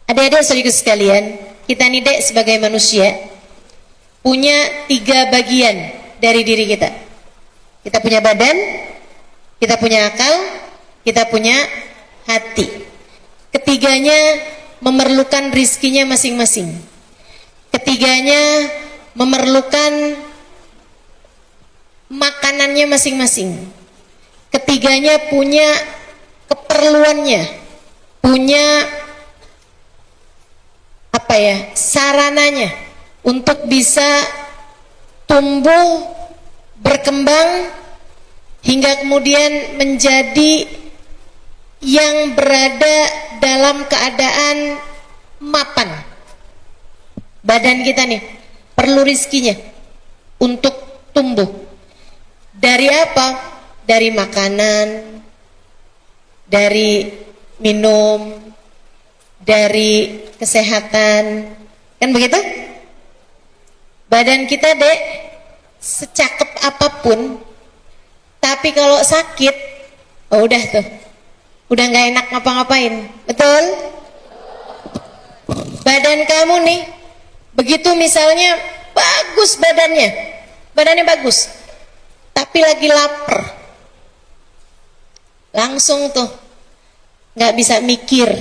Adik-adik sekaligus sekalian, kita nih dek sebagai manusia punya 3 bagian dari diri kita. Kita punya badan, kita punya akal, kita punya hati. Ketiganya memerlukan rizkinya masing-masing. Ketiganya memerlukan makanannya masing-masing. Ketiganya punya keperluannya, punya sarananya untuk bisa tumbuh, berkembang hingga kemudian menjadi yang berada dalam keadaan mapan. Badan kita nih perlu rizkinya untuk tumbuh. Dari apa? Dari makanan, dari minum, dari kesehatan, kan begitu? Badan kita dek secakep apapun, tapi kalau sakit, oh udah tuh, udah nggak enak ngapa-ngapain, betul? Badan kamu nih, begitu misalnya bagus badannya bagus, tapi lagi lapar, langsung tuh nggak bisa mikir.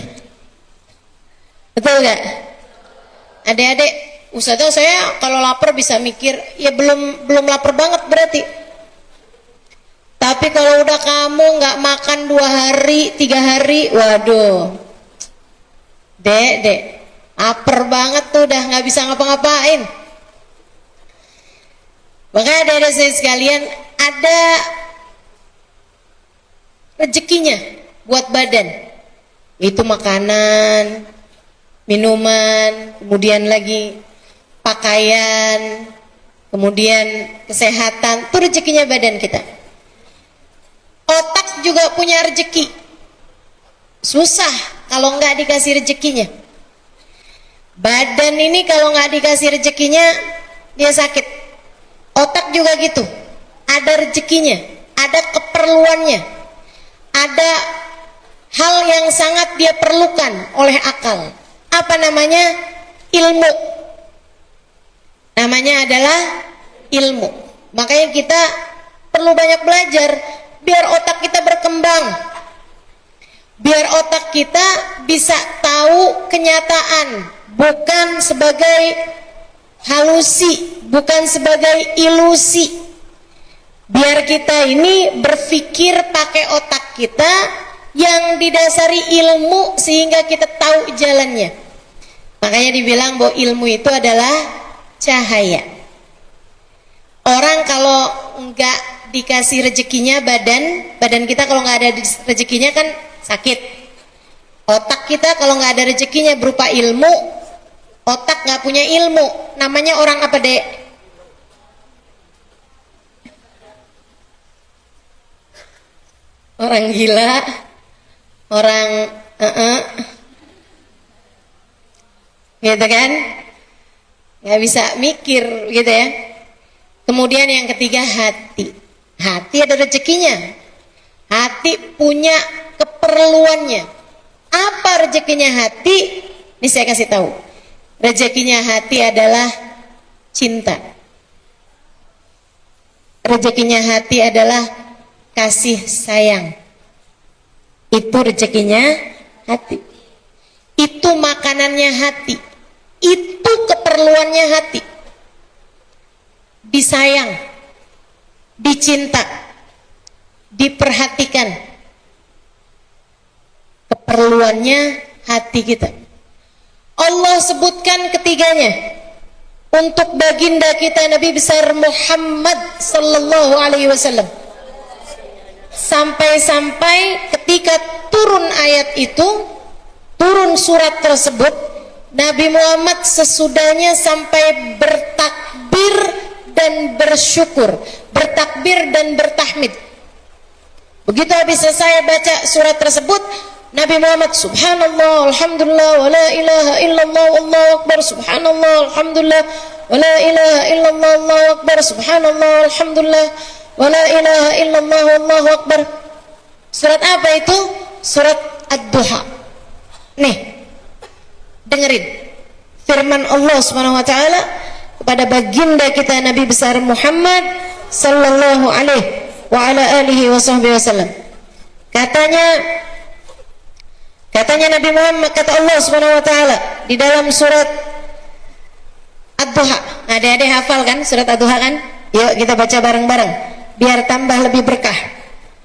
Betul gak? Adik-adik, Ustazah saya kalau lapar bisa mikir, ya belum lapar banget berarti. Tapi kalau udah kamu nggak makan 2 hari, 3 hari, waduh, dek, lapar banget tuh, udah nggak bisa ngapa-ngapain. Makanya adik-adik saya sekalian, ada rezekinya buat badan, itu makanan, minuman, kemudian lagi pakaian, kemudian kesehatan, itu rezekinya badan kita. Otak juga punya rezeki. Susah kalau nggak dikasih rezekinya. Badan ini kalau nggak dikasih rezekinya, dia sakit. Otak juga gitu, ada rezekinya, ada keperluannya, ada hal yang sangat dia perlukan oleh akal. Apa namanya? Ilmu. Namanya adalah ilmu. Makanya kita perlu banyak belajar biar otak kita berkembang, biar otak kita bisa tahu kenyataan, bukan sebagai halusi, bukan sebagai ilusi. Biar kita ini berpikir pakai otak kita yang didasari ilmu sehingga kita tahu jalannya. Makanya dibilang bahwa ilmu itu adalah cahaya. Orang kalau enggak dikasih rezekinya, badan kita kalau nggak ada rezekinya kan sakit. Otak kita kalau nggak ada rezekinya berupa ilmu, otak nggak punya ilmu, namanya orang apa dek? Orang gila, orang gitu kan, nggak bisa mikir gitu ya. Kemudian yang ketiga hati. Hati ada rezekinya, hati punya keperluannya. Apa rezekinya hati? Ini saya kasih tahu, rezekinya hati adalah cinta. Rezekinya hati adalah kasih sayang. Itu rezekinya hati. Itu makanannya hati. Itu keperluannya hati. Disayang, dicinta, diperhatikan. Keperluannya hati kita. Allah sebutkan ketiganya untuk baginda kita Nabi besar Muhammad sallallahu alaihi wasallam. Sampai-sampai ketika turun ayat itu, turun surat tersebut, Nabi Muhammad sesudahnya sampai bertakbir dan bersyukur, bertakbir dan bertahmid. Begitu habis selesai baca surat tersebut, Nabi Muhammad subhanallah, alhamdulillah, wa la ilaha illallah, Allahu akbar, subhanallah, alhamdulillah, wa la ilaha illallah, Allahu akbar, subhanallah, alhamdulillah, wa la ilaha illallah, Allahu akbar. Surat apa itu? Surat Ad-Duha. Nih, dengerin firman Allah Subhanahu wa taala kepada baginda kita Nabi besar Muhammad sallallahu alaihi wa ala alihi wasallam. Katanya Nabi Muhammad, kata Allah Subhanahu wa taala di dalam surat Ad-Duha. Adik-adik hafal kan surat Ad-Duha kan? Yuk kita baca bareng-bareng biar tambah lebih berkah.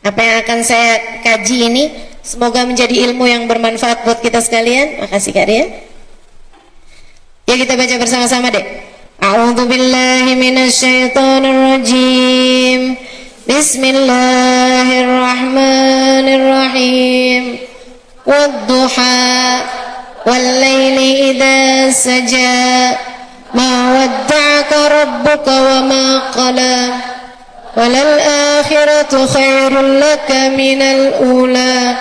Apa yang akan saya kaji ini semoga menjadi ilmu yang bermanfaat buat kita sekalian. Makasih Kak Ria. Ya kita baca bersama-sama deh. A'udzu billahi minasyaitonir rajim. Bismillahirrahmanirrahim. Wad-duha wal-laili idza saja ma wadda'aka rabbuka wa ma qala walal akhiratu khairul laka minal ula.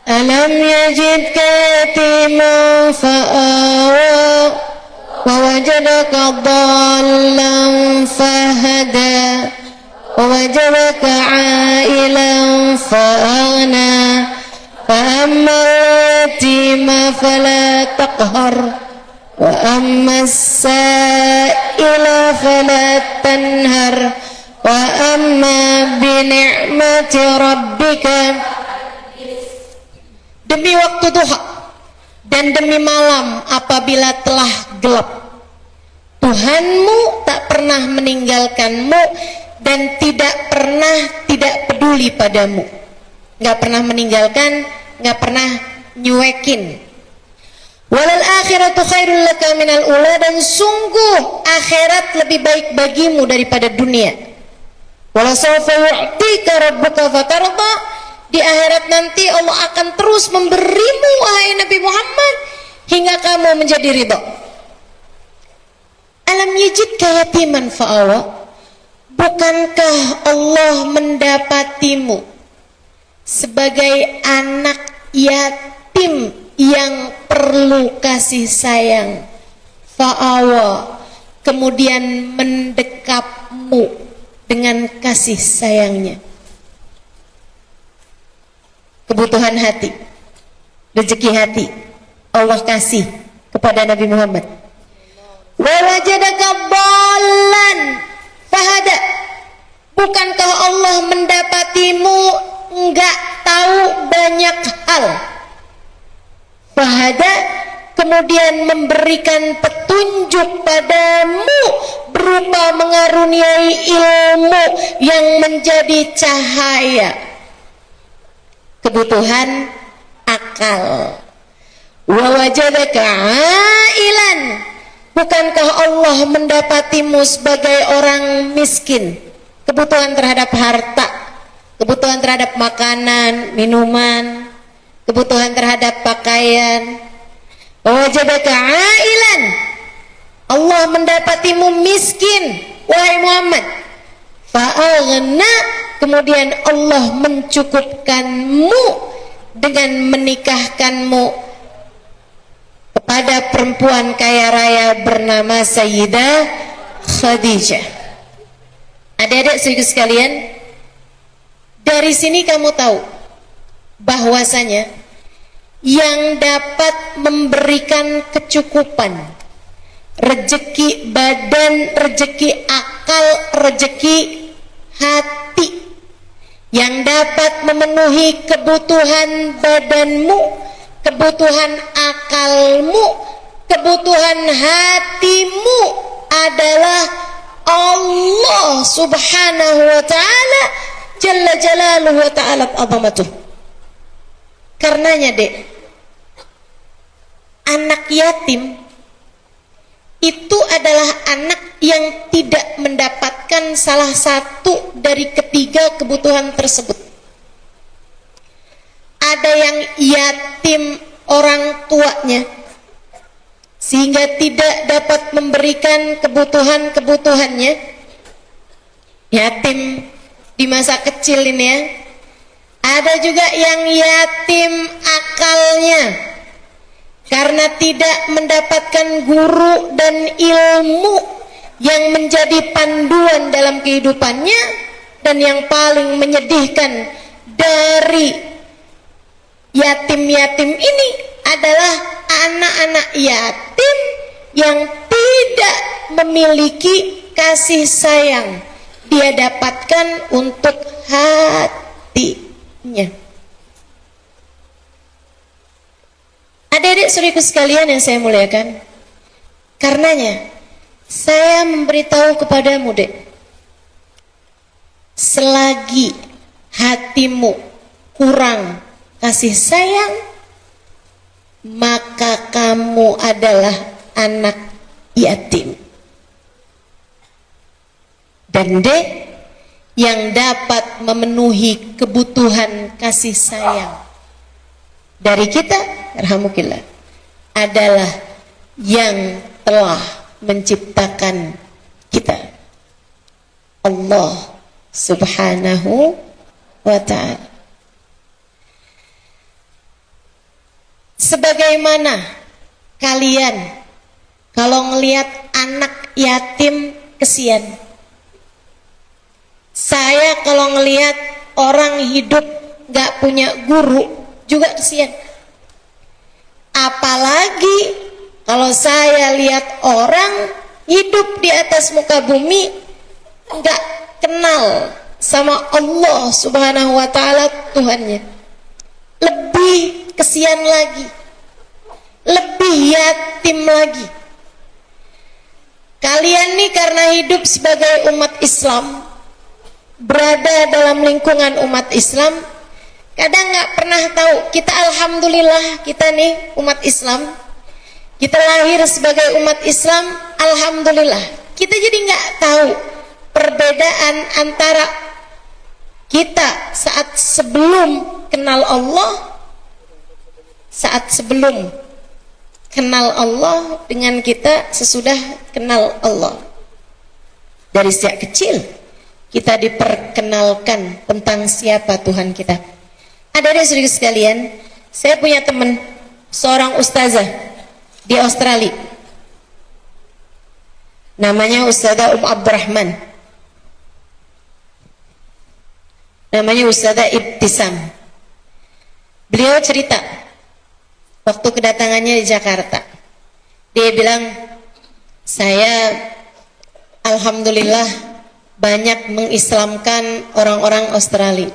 Alam yajidka yatiman fa'awa wa wajadaka dhallan fahada wa wajadaka 'ailan fa'aghna fa amma yatima fala taqhar wa amma as-sa'ila fala tanhar wa amma bi ni'mati rabbika. Demi waktu duha dan demi malam apabila telah gelap, Tuhanmu tak pernah meninggalkanmu dan tidak peduli padamu. Nggak pernah meninggalkan, nggak pernah nyuekin. Walal akhiratu khairul laka minal ula, dan sungguh akhirat lebih baik bagimu daripada dunia. Wala sawfa yu'tika rabbuka fatarda, di akhirat nanti Allah akan terus memberimu wahai Nabi Muhammad hingga kamu menjadi ridha. Alam yajidka yatiman fa'awa, bukankah Allah mendapatimu sebagai anak yatim yang perlu kasih sayang, fa'awa, kemudian mendekapmu dengan kasih sayangnya. Kebutuhan hati, rezeki hati Allah kasih kepada Nabi Muhammad. Wa wajadaka dhallan fahada, bukankah Allah mendapatimu enggak tahu banyak hal, fahada, kemudian memberikan petunjuk padamu berupa mengaruniai ilmu yang menjadi cahaya. Kebutuhan akal. Wa wajadaka 'ailan, bukankah Allah mendapatimu sebagai orang miskin, kebutuhan terhadap harta, kebutuhan terhadap makanan, minuman, kebutuhan terhadap pakaian. Wa wajadaka 'ailan, Allah mendapatimu miskin wahai Muhammad. Fa'aghna, kemudian Allah mencukupkanmu dengan menikahkanmu kepada perempuan kaya raya bernama Sayyidah Khadijah. Adik-adik saudara sekalian, dari sini kamu tahu bahwasanya yang dapat memberikan kecukupan, rezeki badan, rezeki akal, rezeki hati, yang dapat memenuhi kebutuhan badanmu, kebutuhan akalmu, kebutuhan hatimu adalah Allah Subhanahu wa ta'ala Jalla Jalaluhu wa ta'ala azamatuh. Karenanya dek, anak yatim itu adalah anak yang tidak mendapatkan salah satu dari ketiga kebutuhan tersebut. Ada yang yatim orang tuanya sehingga tidak dapat memberikan kebutuhan-kebutuhannya, yatim di masa kecil ini ya. Ada juga yang yatim akalnya karena tidak mendapatkan guru dan ilmu yang menjadi panduan dalam kehidupannya. Dan yang paling menyedihkan dari yatim-yatim ini adalah anak-anak yatim yang tidak memiliki kasih sayang dia dapatkan untuk hatinya. Adik-adik saudaraku sekalian yang saya muliakan, karenanya saya memberitahu kepadamu, Dek, selagi hatimu kurang kasih sayang, maka kamu adalah anak yatim. Dan Dek, yang dapat memenuhi kebutuhan kasih sayang dari kita, rahmukillah, adalah yang telah menciptakan kita, Allah Subhanahu wa ta'ala. Sebagaimana kalian kalau ngelihat anak yatim kesian, saya kalau ngelihat orang hidup gak punya guru juga kesian. Apalagi kalau saya lihat orang hidup di atas muka bumi gak kenal sama Allah Subhanahu wa ta'ala Tuhannya, lebih kesian lagi, lebih yatim lagi. Kalian nih karena hidup sebagai umat Islam, berada dalam lingkungan umat Islam, kadang nggak pernah tahu kita, alhamdulillah kita nih umat Islam, kita lahir sebagai umat Islam, alhamdulillah kita jadi nggak tahu perbedaan antara kita saat sebelum kenal Allah, saat sebelum kenal Allah, dengan kita sesudah kenal Allah. Dari sejak kecil kita diperkenalkan tentang siapa Tuhan kita. Adik-adik saudara sekalian, saya punya teman seorang ustazah di Australia, namanya Ustazah Abdurrahman, namanya Ustazah Ibtisam. Beliau cerita waktu kedatangannya di Jakarta, dia bilang, saya alhamdulillah banyak mengislamkan orang-orang Australia.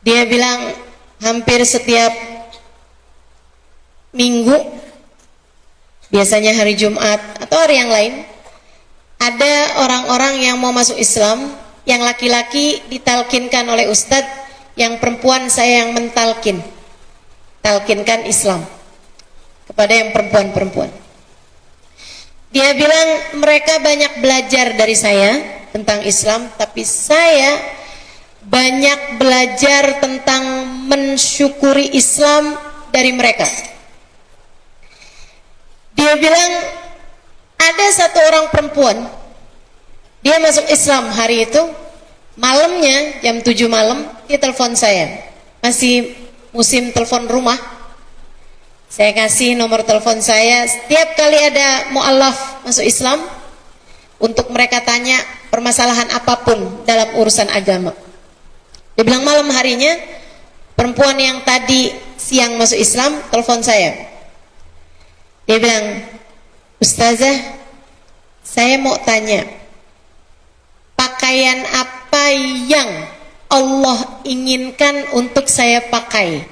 Dia bilang hampir setiap minggu, biasanya hari Jumat atau hari yang lain, ada orang-orang yang mau masuk Islam, yang laki-laki ditalkinkan oleh ustadz, yang perempuan saya yang talkinkan Islam kepada yang perempuan-perempuan. Dia bilang mereka banyak belajar dari saya tentang Islam, tapi saya banyak belajar tentang mensyukuri Islam dari mereka. Dia bilang ada satu orang perempuan, dia masuk Islam hari itu, malamnya jam 7 malam dia telepon saya, masih musim telepon rumah. Saya kasih nomor telepon saya, setiap kali ada mu'alaf masuk Islam, untuk mereka tanya permasalahan apapun dalam urusan agama. Dia bilang malam harinya perempuan yang tadi siang masuk Islam telepon saya. Dia bilang, Ustazah, saya mau tanya, pakaian apa yang Allah inginkan untuk saya pakai?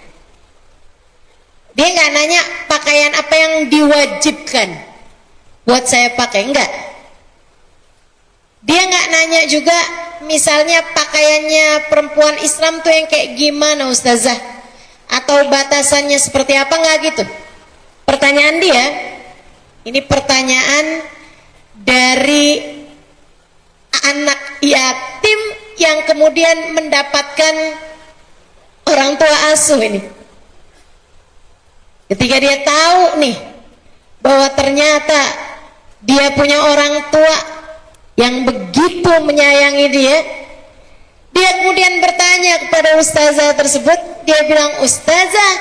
Dia nggak nanya pakaian apa yang diwajibkan buat saya pakai, enggak. Dia nggak nanya juga misalnya pakaiannya perempuan Islam tuh yang kayak gimana Ustazah, atau batasannya seperti apa, nggak gitu. Pertanyaan dia, ini pertanyaan dari anak yatim yang kemudian mendapatkan orang tua asuh ini. Ketika dia tahu nih bahwa ternyata dia punya orang tua yang begitu menyayangi dia, dia kemudian bertanya kepada ustazah tersebut. Dia bilang, Ustazah,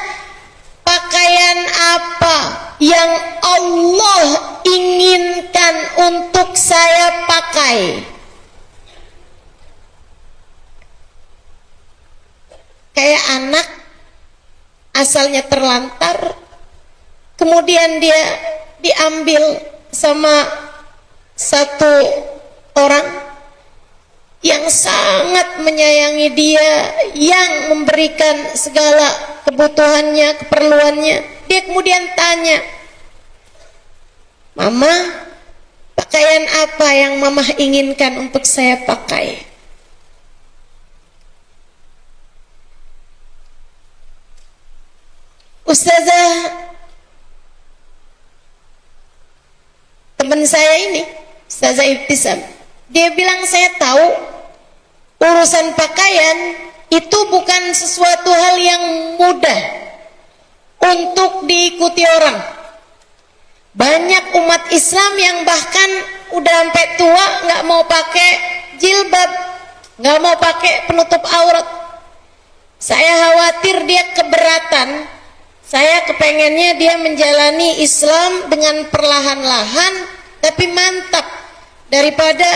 pakaian apa yang Allah inginkan untuk saya pakai? Kayak asalnya terlantar, kemudian dia diambil sama satu orang yang sangat menyayangi dia, yang memberikan segala kebutuhannya, keperluannya. Dia kemudian tanya, "Mama, pakaian apa yang Mama inginkan untuk saya pakai?" Ustazah, teman saya ini, Ustazah Ibtisam, dia bilang, "Saya tahu urusan pakaian itu bukan sesuatu hal yang mudah untuk diikuti orang. Banyak umat Islam yang bahkan udah sampai tua nggak mau pakai jilbab, nggak mau pakai penutup aurat. Saya khawatir dia keberatan. Saya kepengennya dia menjalani Islam dengan perlahan-lahan tapi mantap, daripada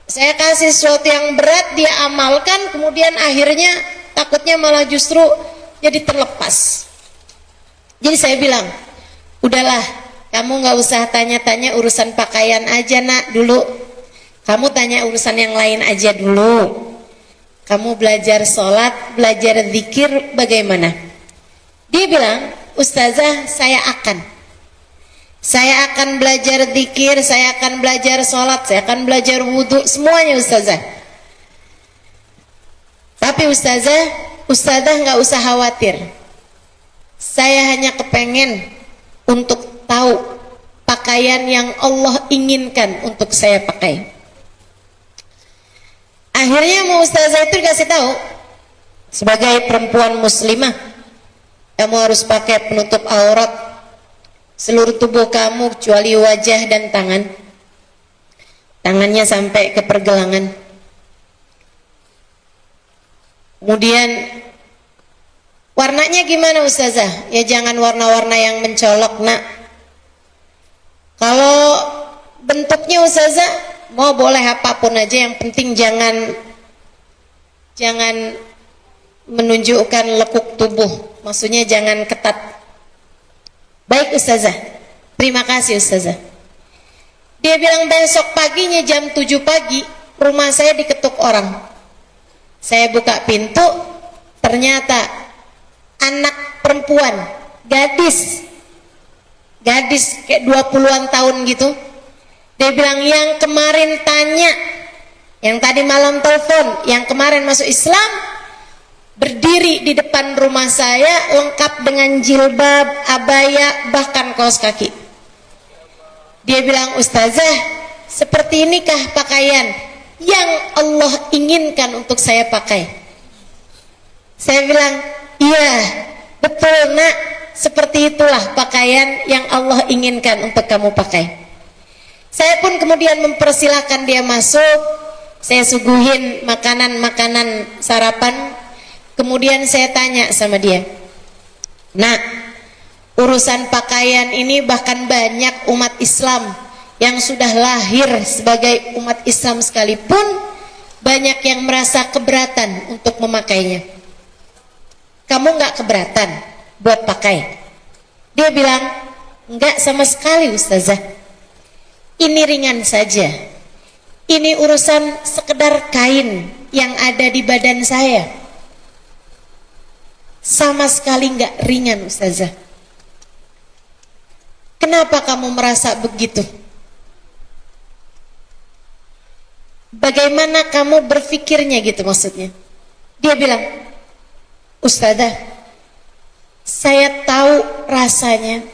saya kasih sesuatu yang berat dia amalkan kemudian akhirnya takutnya malah justru jadi terlepas." Jadi saya bilang, "Udahlah, kamu nggak usah tanya-tanya urusan pakaian aja nak dulu. Kamu tanya urusan yang lain aja dulu. Kamu belajar sholat, belajar zikir bagaimana?" Dia bilang, "Ustazah, saya akan belajar zikir, saya akan belajar sholat, saya akan belajar wudhu, semuanya Ustazah. Tapi Ustazah nggak usah khawatir. Saya hanya kepengen untuk tahu pakaian yang Allah inginkan untuk saya pakai." Akhirnya mau Ustazah itu dikasih tahu, sebagai perempuan muslimah, kamu harus pakai penutup aurat seluruh tubuh kamu kecuali wajah dan tangan. Tangannya sampai ke pergelangan. Kemudian warnanya gimana Ustazah? Ya jangan warna-warna yang mencolok nak. Kalau bentuknya Ustazah mau boleh apapun aja, yang penting jangan menunjukkan lekuk tubuh, maksudnya jangan ketat. Baik Ustazah, terima kasih Ustazah. Dia bilang besok paginya jam 7 pagi rumah saya diketuk orang. Saya buka pintu, ternyata anak perempuan, gadis kayak 20-an tahun gitu. Dia bilang, "Yang kemarin tanya, yang tadi malam telepon, yang kemarin masuk Islam, berdiri di depan rumah saya lengkap dengan jilbab, abaya, bahkan kaos kaki." Dia bilang, "Ustazah, seperti inikah pakaian yang Allah inginkan untuk saya pakai?" Saya bilang, "Iya, betul nak, seperti itulah pakaian yang Allah inginkan untuk kamu pakai." Saya pun kemudian mempersilahkan dia masuk. Saya suguhin makanan sarapan. Kemudian saya tanya sama dia, "Nak, urusan pakaian ini bahkan banyak umat Islam yang sudah lahir sebagai umat Islam sekalipun banyak yang merasa keberatan untuk memakainya. Kamu nggak keberatan buat pakai?" Dia bilang, "Enggak sama sekali Ustazah. Ini ringan saja. Ini urusan sekedar kain yang ada di badan saya. Sama sekali nggak ringan Ustazah." "Kenapa kamu merasa begitu? Bagaimana kamu berpikirnya gitu maksudnya?" Dia bilang, "Ustazah, saya tahu rasanya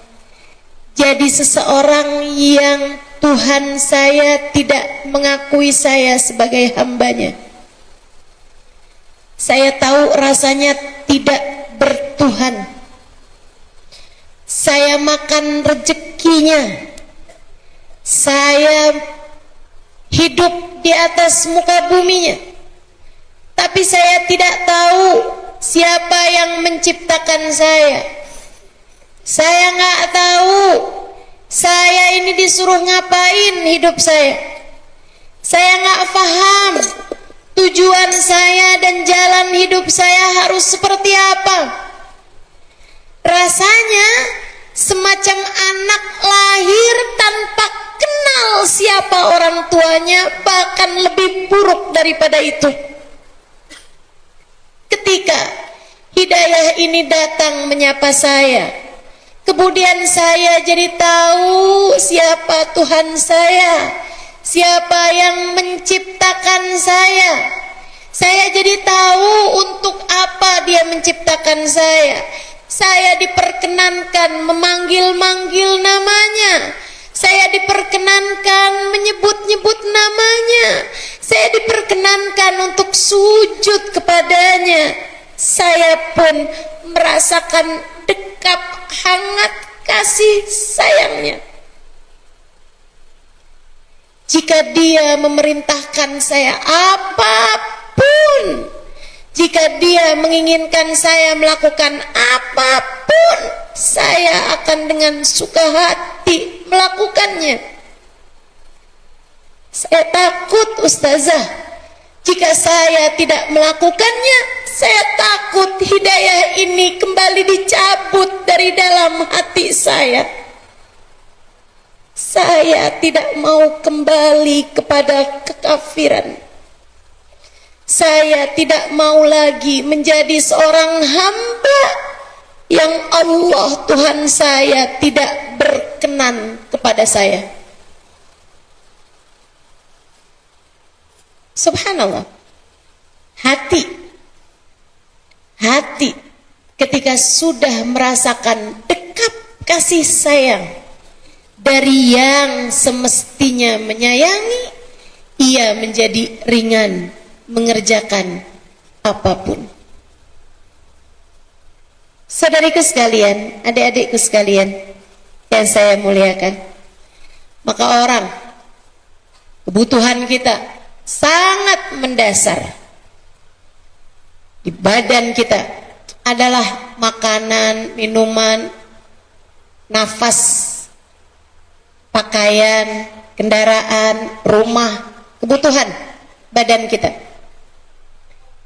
jadi seseorang yang Tuhan saya tidak mengakui saya sebagai hambanya. Saya tahu rasanya tidak bertuhan. Saya makan rezekinya. Saya hidup di atas muka buminya. Tapi saya tidak tahu siapa yang menciptakan saya. Saya nggak tahu saya ini disuruh ngapain hidup saya. Saya nggak paham tujuan saya dan jalan hidup saya harus seperti apa. rasanya semacam anak lahir tanpa kenal siapa orang tuanya, bahkan lebih buruk daripada itu. Ketika hidayah ini datang menyapa saya, kemudian saya jadi tahu siapa Tuhan saya, siapa yang menciptakan saya. Saya jadi tahu untuk apa Dia menciptakan saya. Saya diperkenankan memanggil-manggil namanya. Saya diperkenankan menyebut-nyebut namanya. Saya diperkenankan untuk sujud kepadanya. Saya pun merasakan dekap hangat kasih sayangnya. Jika Dia memerintahkan saya apapun, jika Dia menginginkan saya melakukan apapun, saya akan dengan suka hati melakukannya. Saya takut, Ustazah, jika saya tidak melakukannya, saya takut hidayah ini kembali dicabut dari dalam hati saya. Saya tidak mau kembali kepada kekafiran. Saya tidak mau lagi menjadi seorang hamba yang Allah Tuhan saya tidak berkenan kepada saya. Subhanallah. Hati ketika sudah merasakan dekap kasih sayang dari yang semestinya menyayangi, ia menjadi ringan mengerjakan apapun. Saudariku sekalian, adik-adikku sekalian yang saya muliakan, maka orang, kebutuhan kita sangat mendasar di badan kita adalah makanan, minuman, nafas, pakaian, kendaraan, rumah, kebutuhan badan kita,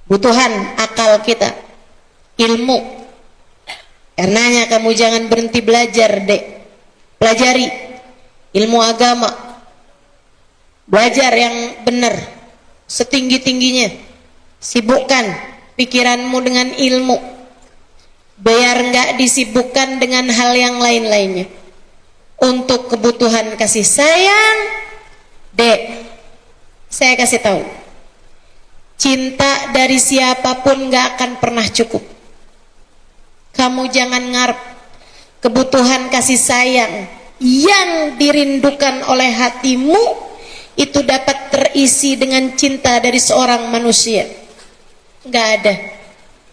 kebutuhan akal kita, ilmu. Karenanya kamu jangan berhenti belajar, dek. Pelajari ilmu agama, belajar yang benar setinggi-tingginya. Sibukkan pikiranmu dengan ilmu, biar enggak disibukkan dengan hal yang lain-lainnya. Untuk kebutuhan kasih sayang, dek, saya kasih tahu, cinta dari siapapun enggak akan pernah cukup. Kamu jangan ngarep kebutuhan kasih sayang yang dirindukan oleh hatimu itu dapat terisi dengan cinta dari seorang manusia. Enggak ada,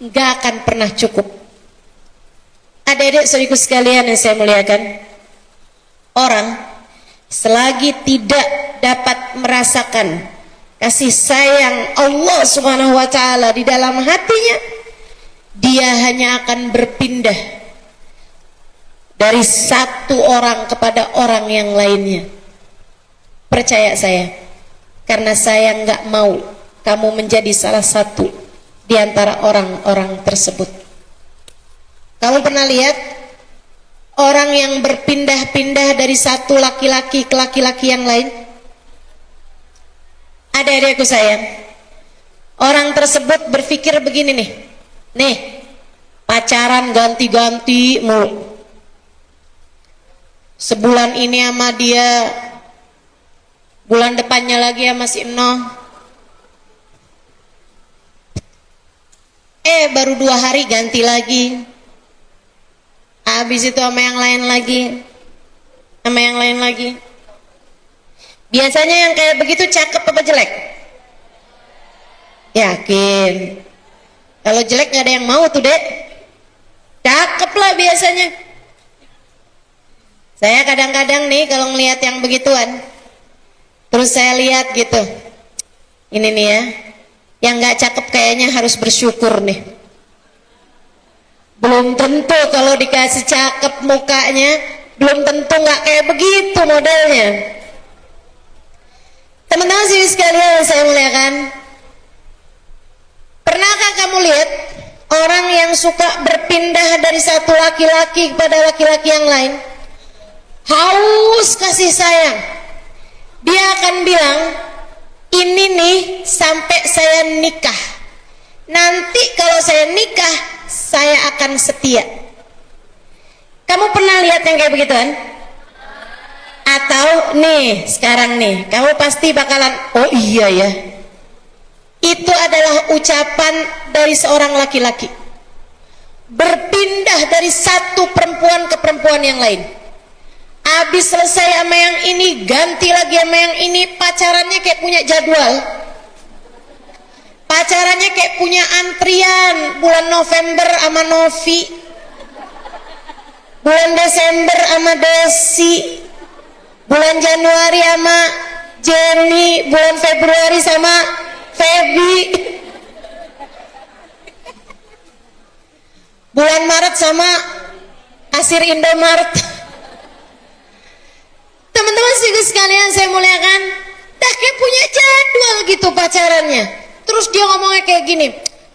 enggak akan pernah cukup. Adik-adik saudaraku sekalian yang saya muliakan, orang selagi tidak dapat merasakan kasih sayang Allah Subhanahu wa taala di dalam hatinya, dia hanya akan berpindah dari satu orang kepada orang yang lainnya. Percaya saya, karena saya nggak mau kamu menjadi salah satu di antara orang-orang tersebut. Kamu pernah lihat orang yang berpindah-pindah dari satu laki-laki ke laki-laki yang lain? Adik-adikku sayang, orang tersebut berpikir begini nih, pacaran ganti-ganti mulu. Sebulan ini sama dia, bulan depannya lagi sama si Enoh. Baru 2 hari ganti lagi. Habis itu sama yang lain lagi, sama yang lain lagi. Biasanya yang kayak begitu cakep apa jelek? Yakin? Kalau jelek gak ada yang mau tuh, dek. Cakep lah biasanya. Saya kadang-kadang nih kalau ngelihat yang begituan, terus saya lihat gitu, ini nih ya, yang gak cakep kayaknya harus bersyukur nih. Belum tentu kalau dikasih cakep mukanya, belum tentu gak kayak begitu modelnya. Teman-teman sekalian yang saya muliakan, pernahkah kamu lihat orang yang suka berpindah dari satu laki-laki kepada laki-laki yang lain, haus kasih sayang, dia akan bilang, ini nih sampai saya nikah, nanti kalau saya nikah saya akan setia. Kamu pernah lihat yang kayak begituan? Atau nih sekarang nih kamu pasti bakalan, oh iya ya, itu adalah ucapan dari seorang laki-laki berpindah dari satu perempuan ke perempuan yang lain. Habis selesai sama yang ini, ganti lagi sama yang ini. Pacarannya kayak punya jadwal, pacarannya kayak punya antrian. Bulan November sama Novi, bulan Desember sama Desi, bulan Januari sama Jenny, bulan Februari sama Feby, bulan Maret sama kasir Indomaret. Teman-teman sekalian saya muliakan, dah kayak punya jadwal gitu pacarannya. Terus dia ngomongnya kayak gini,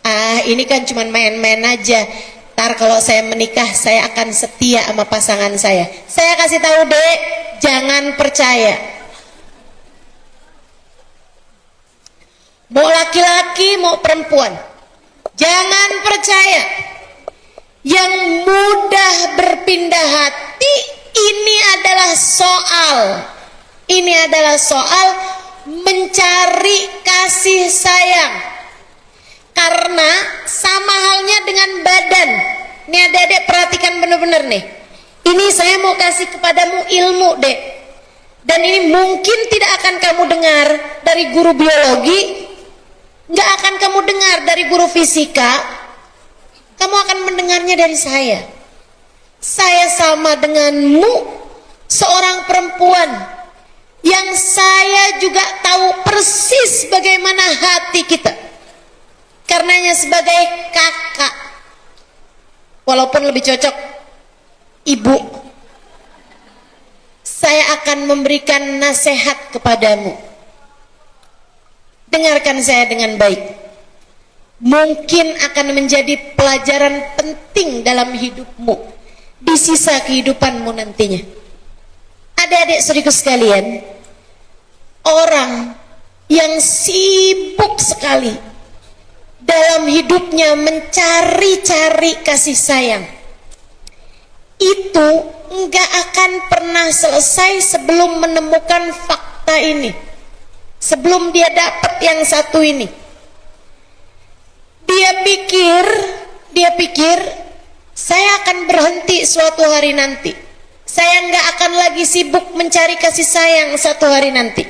ah ini kan cuma main-main aja, ntar kalau saya menikah saya akan setia sama pasangan saya. Saya kasih tahu dek, jangan percaya. Mau laki-laki mau perempuan, jangan percaya. Yang mudah berpindah hati, ini adalah soal mencari kasih sayang. Karena sama halnya dengan badan. Ini adik-adik perhatikan benar-benar nih. Ini saya mau kasih kepadamu ilmu dek, dan ini mungkin tidak akan kamu dengar dari guru biologi, nggak akan kamu dengar dari guru fisika. Kamu akan mendengarnya dari saya. Saya sama denganmu, seorang perempuan yang saya juga tahu persis bagaimana hati kita. Karenanya sebagai kakak, walaupun lebih cocok ibu, saya akan memberikan nasihat kepadamu. Dengarkan saya dengan baik. Mungkin akan menjadi pelajaran penting dalam hidupmu di sisa kehidupanmu nantinya. Adik-adik saudaraku sekalian, orang yang sibuk sekali dalam hidupnya mencari-cari kasih sayang, itu enggak akan pernah selesai sebelum menemukan fakta ini, sebelum dia dapat yang satu ini. Dia pikir saya akan berhenti suatu hari nanti, saya nggak akan lagi sibuk mencari kasih sayang satu hari nanti.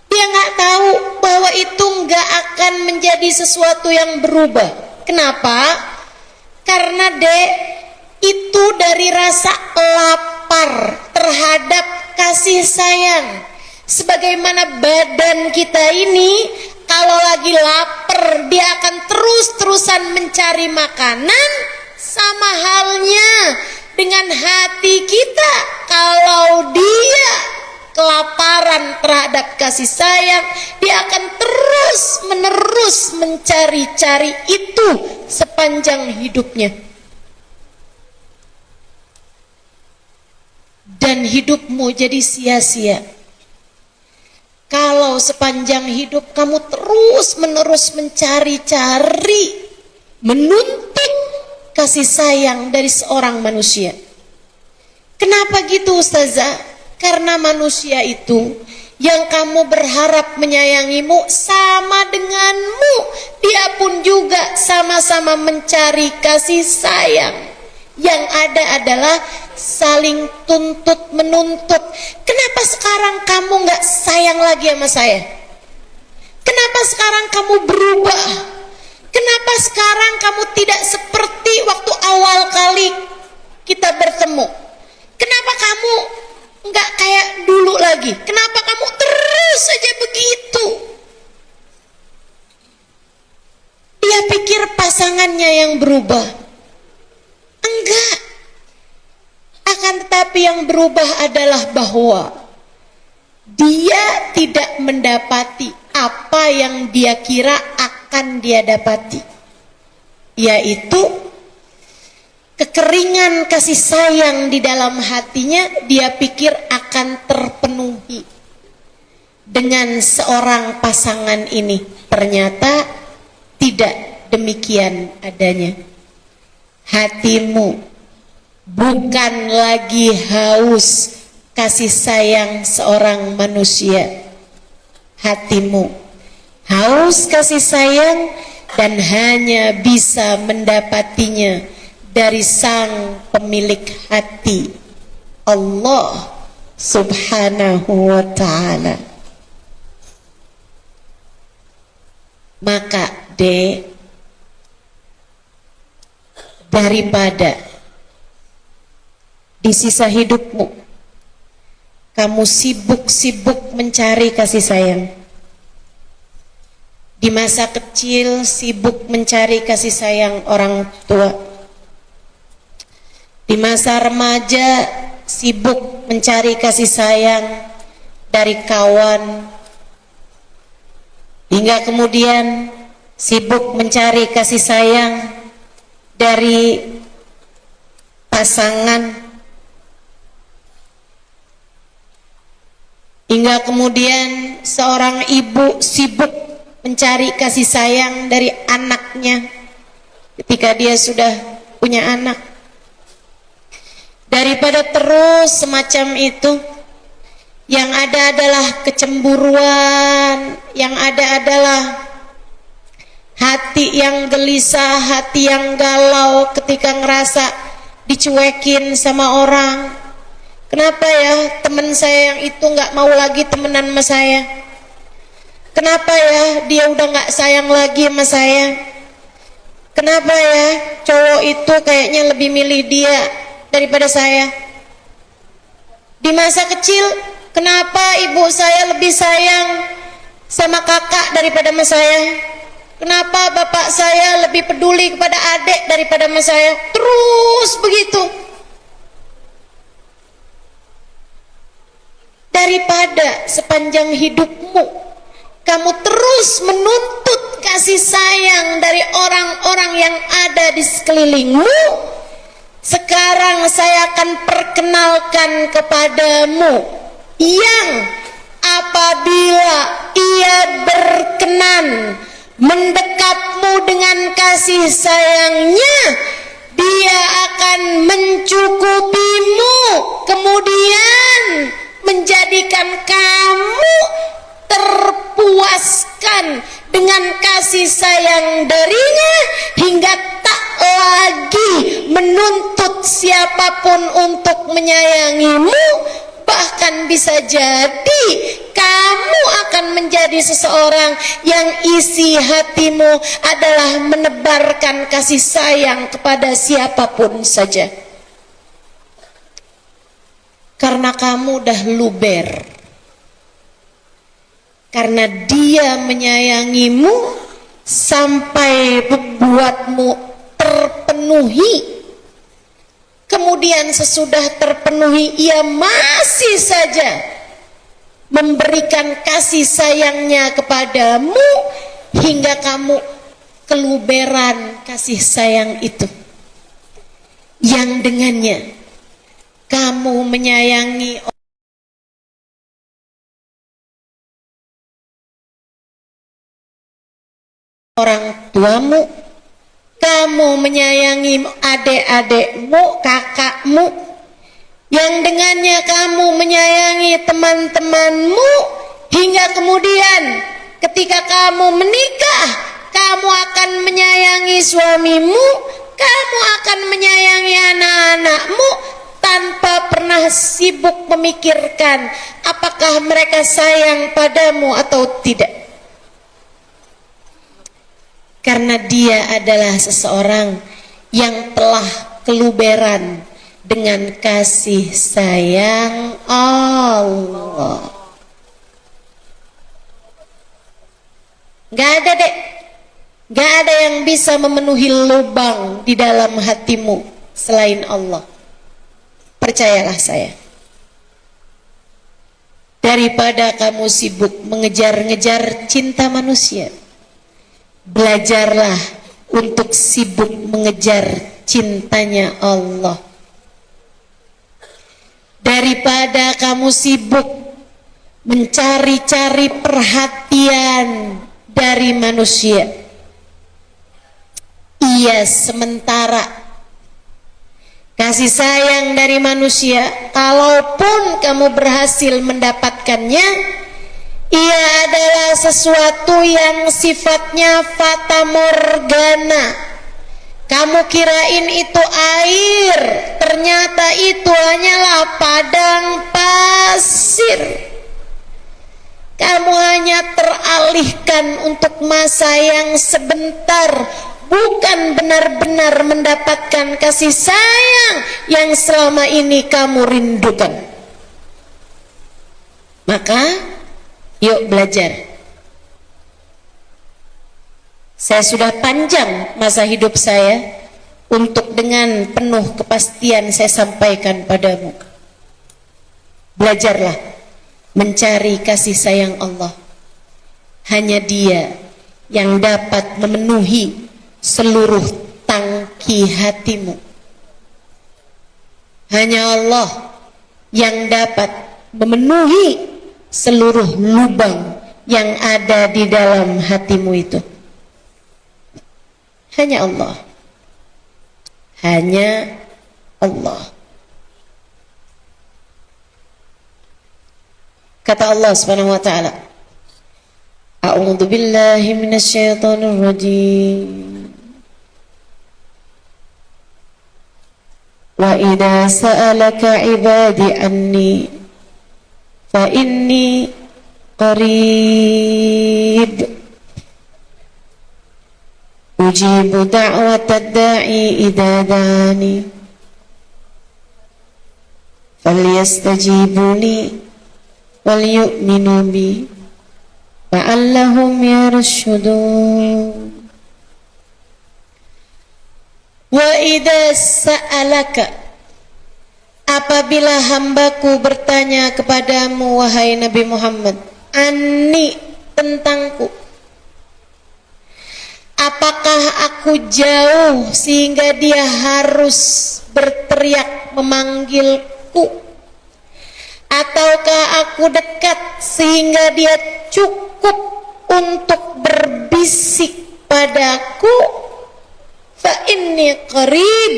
Dia nggak tahu bahwa itu nggak akan menjadi sesuatu yang berubah. Kenapa? Karena itu dari rasa lapar terhadap kasih sayang. Sebagaimana badan kita ini kalau lagi lapar dia akan terus-terusan mencari makanan, sama halnya dengan hati kita. Kalau dia kelaparan terhadap kasih sayang, dia akan terus-menerus mencari-cari itu sepanjang hidupnya. Dan hidupmu jadi sia-sia kalau sepanjang hidup kamu terus-menerus mencari-cari, menuntut kasih sayang dari seorang manusia. Kenapa gitu Ustazah? Karena manusia itu yang kamu berharap menyayangimu sama denganmu, dia pun juga sama-sama mencari kasih sayang. Yang ada adalah saling tuntut menuntut. Kenapa sekarang kamu nggak sayang lagi sama saya? Kenapa sekarang kamu berubah? Kenapa sekarang kamu tidak seperti waktu awal kali kita bertemu? Kenapa kamu nggak kayak dulu lagi? Kenapa kamu terus saja begitu? Dia pikir pasangannya yang berubah. Enggak. Akan tetapi yang berubah adalah bahwa dia tidak mendapati apa yang dia kira akan dia dapati. yaitu kekeringan kasih sayang di dalam hatinya dia pikir akan terpenuhi dengan seorang pasangan ini. Ternyata tidak demikian adanya. Hatimu bukan lagi haus kasih sayang seorang manusia. Hatimu haus kasih sayang dan hanya bisa mendapatinya dari sang pemilik hati, Allah Subhanahu wa ta'ala. Maka daripada di sisa hidupmu kamu sibuk-sibuk mencari kasih sayang, di masa kecil sibuk mencari kasih sayang orang tua, di masa remaja sibuk mencari kasih sayang dari kawan, hingga kemudian sibuk mencari kasih sayang dari pasangan, hingga kemudian seorang ibu sibuk mencari kasih sayang dari anaknya ketika dia sudah punya anak. Daripada terus semacam itu, yang ada adalah kecemburuan, yang ada adalah hati yang gelisah, hati yang galau ketika ngerasa dicuekin sama orang. Kenapa ya teman saya yang itu nggak mau lagi temenan sama saya? Kenapa ya dia udah nggak sayang lagi sama saya? Kenapa ya cowok itu kayaknya lebih milih dia daripada saya? Di masa kecil, kenapa ibu saya lebih sayang sama kakak daripada sama saya? Kenapa bapak saya lebih peduli kepada adik daripada sama saya? Terus begitu. Daripada sepanjang hidupmu kamu terus menuntut kasih sayang dari orang-orang yang ada di sekelilingmu, sekarang saya akan perkenalkan kepadamu yang apabila ia berkenan mendekatmu dengan kasih sayangnya, dia akan mencukupimu, kemudian menjadikan kamu terpuaskan dengan kasih sayang darinya, hingga tak lagi menuntut siapapun untuk menyayangimu. Bahkan bisa jadi kamu akan menjadi seseorang yang isi hatimu adalah menebarkan kasih sayang kepada siapapun saja, karena kamu dah luber, karena dia menyayangimu sampai membuatmu terpenuhi. Kemudian sesudah terpenuhi ia masih saja memberikan kasih sayangnya kepadamu, hingga kamu keluberan kasih sayang itu, yang dengannya kamu menyayangi orang tuamu, kamu menyayangi adik-adikmu, kakakmu, yang dengannya kamu menyayangi teman-temanmu, hingga kemudian ketika kamu menikah, kamu akan menyayangi suamimu, kamu akan menyayangi anak-anakmu, tanpa pernah sibuk memikirkan apakah mereka sayang padamu atau tidak. Karena dia adalah seseorang yang telah keluberan dengan kasih sayang Allah. Gak ada dek, gak ada yang bisa memenuhi lubang di dalam hatimu selain Allah. Percayalah saya. Daripada kamu sibuk mengejar-ngejar cinta manusia, belajarlah untuk sibuk mengejar cintanya Allah. Daripada kamu sibuk mencari-cari perhatian dari manusia, iya sementara kasih sayang dari manusia, kalaupun kamu berhasil mendapatkannya, ia adalah sesuatu yang sifatnya fata morgana. Kamu kirain itu air, ternyata itu hanyalah padang pasir. Kamu hanya teralihkan untuk masa yang sebentar, bukan benar-benar mendapatkan kasih sayang yang selama ini kamu rindukan. Maka yuk belajar. Saya sudah panjang masa hidup saya untuk dengan penuh kepastian saya sampaikan padamu. Belajarlah mencari kasih sayang Allah. Hanya Dia yang dapat memenuhi seluruh tangki hatimu. Hanya Allah yang dapat memenuhi seluruh lubang yang ada di dalam hatimu itu. Hanya Allah. Hanya Allah. Kata Allah Subhanahu wa taala, A'udzu billahi minasyaitonir rajim. Wa idza sa'alaka 'ibadi anni fa inni qarib ujibu da'watad da'i idza da'ani falyastajibu li wal yu'minu bi la'allahum yarshudun. Wa idza sa'alaka, apabila hambaku bertanya kepadamu wahai Nabi Muhammad, anni, tentangku, apakah aku jauh sehingga dia harus berteriak memanggilku, ataukah aku dekat sehingga dia cukup untuk berbisik padaku? Fa inni qarib,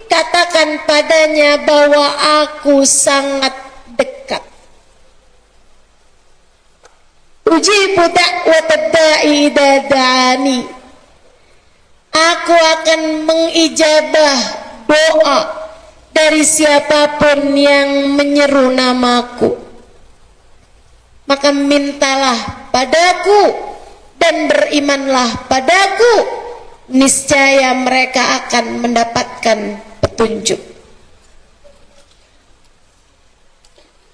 katakan padanya bahwa aku sangat dekat. Ujibu da'watad da'i idza da'ani, aku akan mengijabah doa dari siapapun yang menyeru namaku. Maka mintalah padaku dan berimanlah padaku, niscaya mereka akan mendapatkan petunjuk.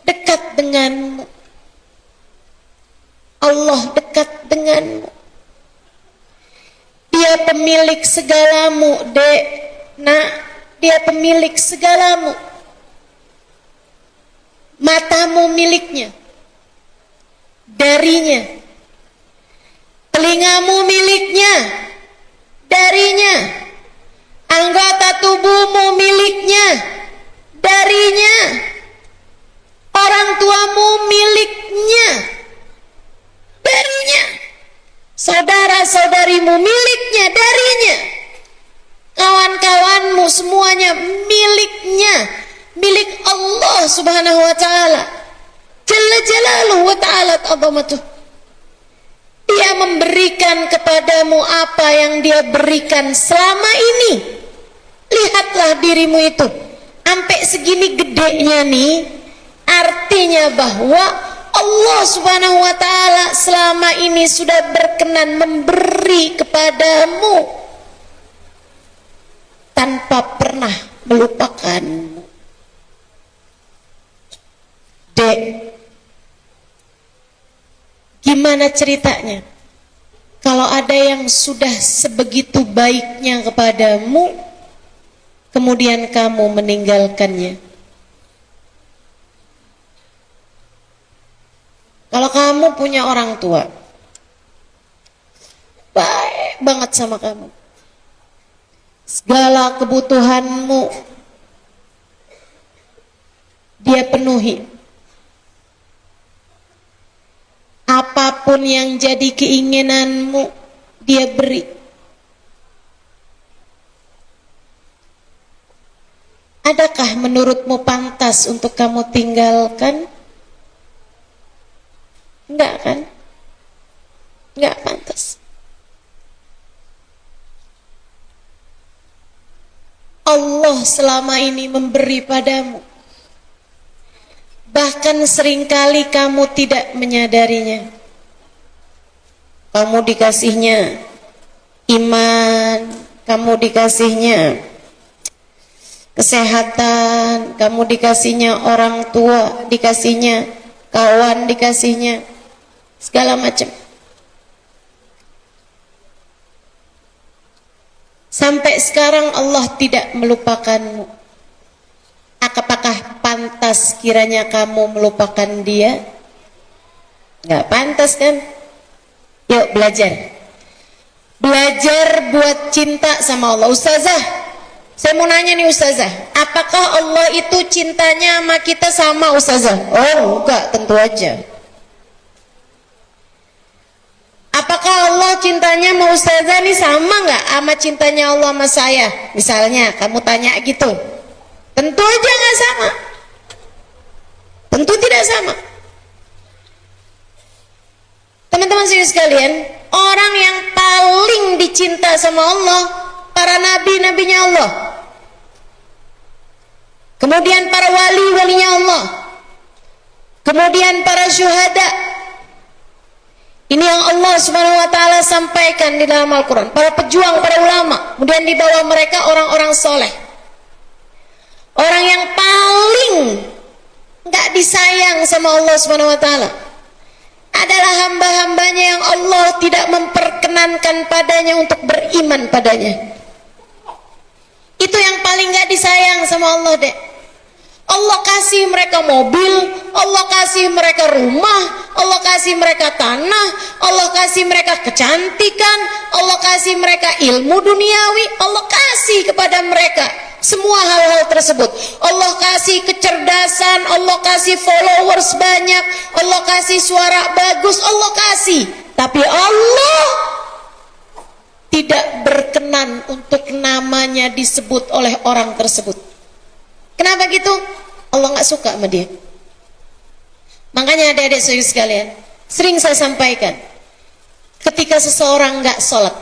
Dekat denganmu, Allah dekat denganmu. Dia pemilik segalamu, dek, nak, dia pemilik segalamu. Matamu miliknya, darinya. Telingamu miliknya, darinya. Anggota tubuhmu miliknya, darinya. Orang tuamu miliknya, darinya. Saudara-saudarimu miliknya, darinya. Kawan-kawanmu semuanya miliknya, milik Allah Subhanahu wa ta'ala. Jalla jalaluhu wa ta'ala azamatuh. Dia memberikan kepadamu apa yang dia berikan selama ini. Lihatlah dirimu itu, sampai segini gedenya nih, artinya bahwa Allah Subhanahu wa ta'ala selama ini sudah berkenan memberi kepadamu tanpa pernah melupakanmu. Dek, gimana ceritanya kalau ada yang sudah sebegitu baiknya kepadamu, kemudian kamu meninggalkannya? Kalau kamu punya orang tua baik banget sama kamu, segala kebutuhanmu dia penuhi. Apapun yang jadi keinginanmu dia beri. Adakah menurutmu pantas untuk kamu tinggalkan? Enggak kan? Enggak pantas. Allah selama ini memberi padamu. Bahkan seringkali kamu tidak menyadarinya. Kamu dikasihnya iman, kamu dikasihnya kesehatan, kamu dikasihnya orang tua, dikasihnya kawan, dikasihnya segala macam. Sampai sekarang Allah tidak melupakanmu. Apakah pantas kiranya kamu melupakan dia? Nggak pantas kan? Yuk belajar. Belajar buat cinta sama Allah. Ustazah, saya mau nanya nih Ustazah, apakah Allah itu cintanya sama kita sama Ustazah? Oh enggak, tentu aja. Apakah Allah cintanya sama Ustazah nih sama nggak sama cintanya Allah sama saya? Misalnya kamu tanya gitu. Tentu aja nggak sama. Tentu tidak sama. Teman-teman sekalian, orang yang paling dicinta sama Allah, para nabi-nabinya Allah. Kemudian para wali-walinya Allah. Kemudian para syuhada. Ini yang Allah Subhanahu wa taala sampaikan di dalam Al-Qur'an. Para pejuang, para ulama. Kemudian di bawah mereka orang-orang soleh. Orang yang paling nggak disayang sama Allah Subhanahu wa taala adalah hamba-hambanya yang Allah tidak memperkenankan padanya untuk beriman padanya. Itu yang paling nggak disayang sama Allah deh. Allah kasih mereka mobil, Allah kasih mereka rumah, Allah kasih mereka tanah, Allah kasih mereka kecantikan, Allah kasih mereka ilmu duniawi, Allah kasih kepada mereka semua hal-hal tersebut. Allah kasih kecerdasan, Allah kasih followers banyak, Allah kasih suara bagus, Allah kasih. Tapi Allah tidak berkenan untuk namanya disebut oleh orang tersebut. Kenapa gitu? Allah nggak suka sama dia. Makanya adik-adik saudara sekalian, sering saya sampaikan, ketika seseorang nggak sholat,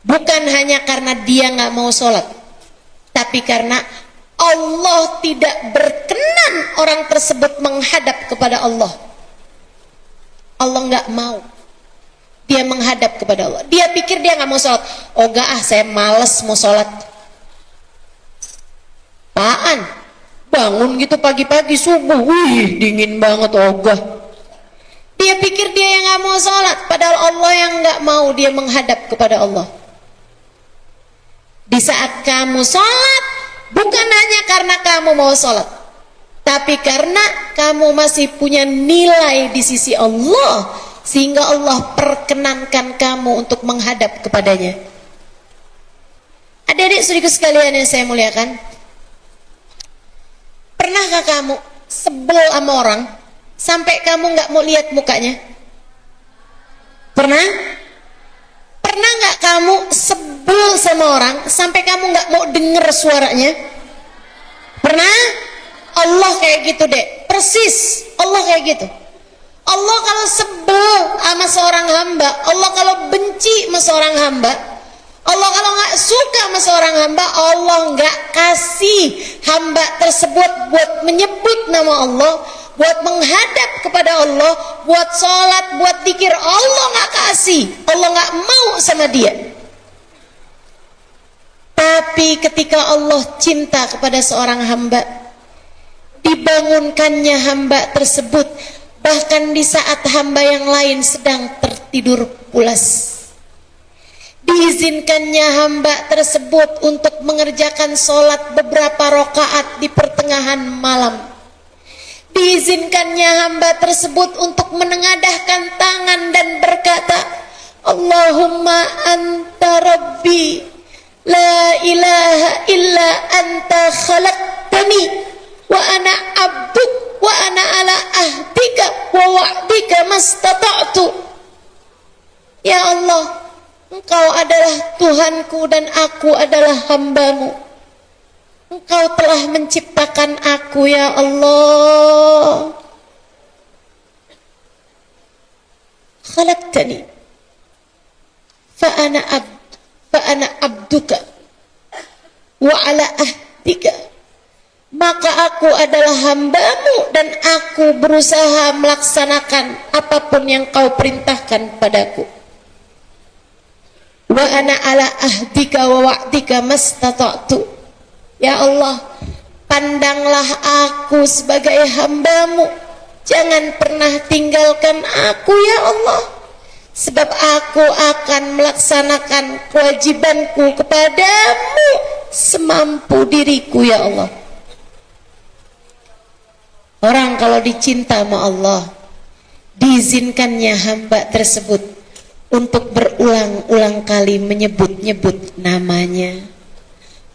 bukan hanya karena dia nggak mau sholat, tapi karena Allah tidak berkenan orang tersebut menghadap kepada Allah. Allah nggak mau dia menghadap kepada Allah. Dia pikir dia nggak mau sholat. Oh enggak ah, saya males mau sholat. Apaan? Bangun gitu pagi-pagi subuh, wih dingin banget, ogah. Dia pikir dia yang nggak mau sholat, padahal Allah yang nggak mau dia menghadap kepada Allah. Di saat kamu sholat, bukan hanya karena kamu mau sholat, tapi karena kamu masih punya nilai di sisi Allah, sehingga Allah perkenankan kamu untuk menghadap kepadanya. Adik-adik saudaraku sekalian yang saya muliakan, pernahkah kamu sebel sama orang sampai kamu nggak mau lihat mukanya? Pernah? Pernah nggak kamu sebel sama orang sampai kamu nggak mau denger suaranya? Pernah? Allah kayak gitu deh, persis. Allah kayak gitu. Allah kalau sebel sama seorang hamba, Allah kalau benci sama seorang hamba, Allah kalau nggak suka sama seorang hamba, Allah nggak kasih hamba tersebut buat menyebut nama Allah, buat menghadap kepada Allah, buat sholat, buat zikir. Allah nggak kasih, Allah nggak mau sama dia. Tapi ketika Allah cinta kepada seorang hamba, dibangunkannya hamba tersebut bahkan di saat hamba yang lain sedang tertidur pulas. Diizinkannya hamba tersebut untuk mengerjakan sholat beberapa rakaat di pertengahan malam. Diizinkannya hamba tersebut untuk menengadahkan tangan dan berkata, Allahumma anta rabbi La ilaha illa anta khalaqtani wa ana abduk wa ana ala ahdika wa wa'dika mastata'tu. Ya Allah, Engkau adalah Tuhanku dan aku adalah hamba-Mu. Engkau telah menciptakan aku, ya Allah. Khalaqtani fa ana abduka wa ala ahdika. Maka aku adalah hamba-Mu dan aku berusaha melaksanakan apapun yang Kau perintahkan padaku. Wa ana ala ahdika wa wa'dika mastata'tu. Ya Allah, pandanglah aku sebagai hamba-Mu, jangan pernah tinggalkan aku, ya Allah, sebab aku akan melaksanakan kewajibanku kepadamu semampu diriku, ya Allah. Orang kalau dicinta sama Allah, diizinkannya hamba tersebut untuk berulang-ulang kali menyebut-nyebut namanya,